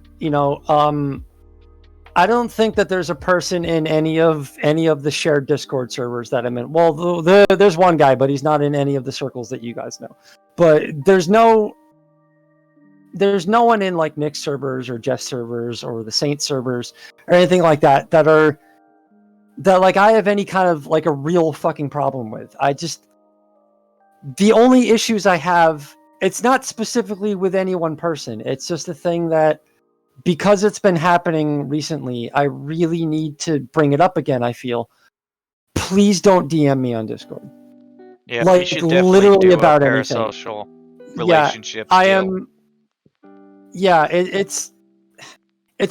I don't think that there's a person in any of the shared Discord servers that I'm in. Well, there's one guy, but he's not in any of the circles that you guys know. But there's no one in like Nick's servers or Jeff's servers or the Saint servers or anything like that that like I have any kind of like a real fucking problem with. The only issues I have, it's not specifically with any one person. It's just a thing that because it's been happening recently, I really need to bring it up again, I feel. Please don't DM me on Discord.
Yeah,
like
we should definitely
literally
do
about
a
anything.
parasocial relationship.
I am. Yeah, it's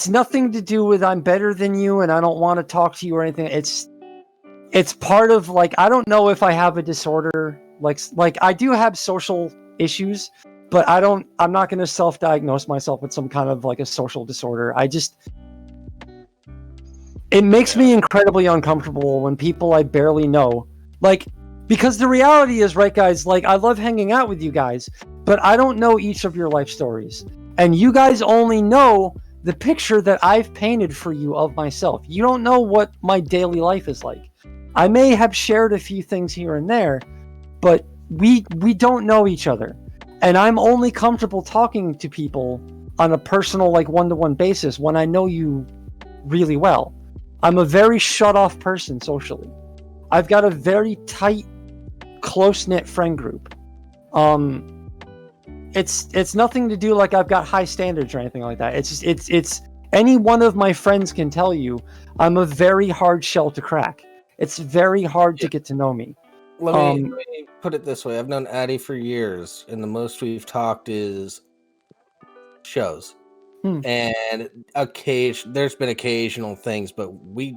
nothing to do with I'm better than you and I don't want to talk to you or anything. It's part of like I don't know if I have a disorder. Like I do have social issues, but I'm not going to self-diagnose myself with some kind of like a social disorder. It makes me incredibly uncomfortable when people I barely know, like, because the reality is, right, guys, like I love hanging out with you guys, but I don't know each of your life stories. And you guys only know the picture that I've painted for you of myself. You don't know what my daily life is like. I may have shared a few things here and there, but we don't know each other. And I'm only comfortable talking to people on a personal, like, one-to-one basis when I know you really well. I'm a very shut-off person socially. I've got a very tight, close-knit friend group. It's nothing to do like I've got high standards or anything like that. It's just it's any one of my friends can tell you I'm a very hard shell to crack. It's very hard to get to know me.
Let me put it this way. I've known Addie for years, and the most we've talked is shows. And there's been occasional things, but we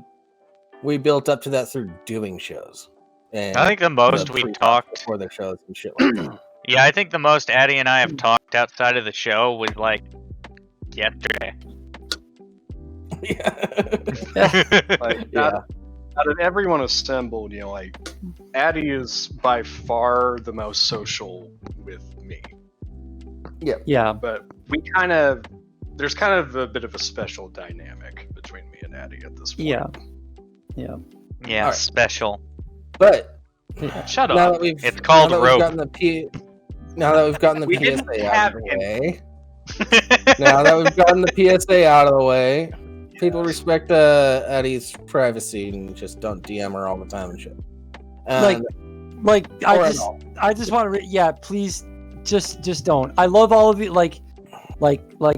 built up to that through doing shows. And
I think the most we talked
before the shows and shit like that.
Yeah, I think the most Addie and I have talked outside of the show was like yesterday.
Out of everyone assembled, like Addie is by far the most social with me.
Yeah.
But there's kind of a bit of a special dynamic between me and Addie at this point.
Yeah.
Yeah, right. Special.
But
shut up. It's called rope.
Now that we've gotten the PSA out of the way. Now that we've gotten the PSA out of the way, people respect Addie's privacy and just don't DM her all the time and shit. And,
I just want to. Yeah, please, just don't. I love all of you. Like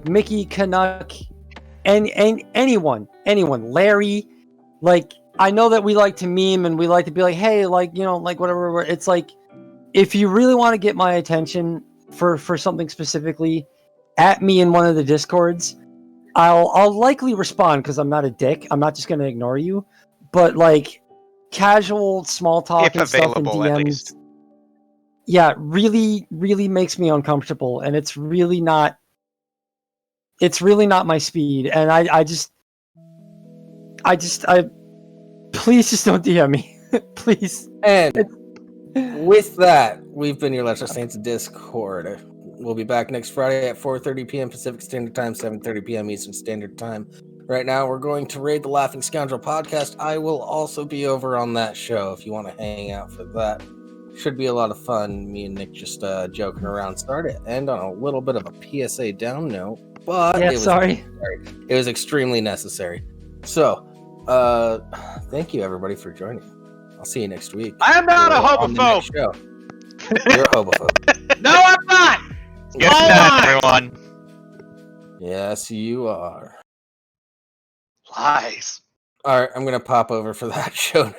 Mickey, Canuck, and anyone, Larry. Like, I know that we like to meme and we like to be like, hey, like, you know, like whatever. It's like, if you really want to get my attention for something specifically, at me in one of the Discords, I'll likely respond because I'm not a dick. I'm not just gonna ignore you. But like, casual small talk
If
and stuff in
available, at
DMs,
least.
yeah, really makes me uncomfortable, and it's really not my speed. And I please just don't DM me, please.
And with that, we've been your Lesser Saints Discord. We'll be back next Friday at 4:30 p.m. Pacific Standard Time, 7:30 p.m. Eastern Standard Time. Right now, we're going to raid the Laughing Scoundrel podcast. I will also be over on that show if you want to hang out for that. Should be a lot of fun. Me and Nick just joking around. Started and on a little bit of a PSA down note, but
Yeah,
it was
sorry.
It was extremely necessary. So, thank you everybody for joining. I'll see you next week.
I'm not a
On the next
homophobe.
show. You're a homophobe.
No, I'm not.
Good night, everyone.
Yes, you are.
Lies.
All right, I'm gonna pop over for that show now.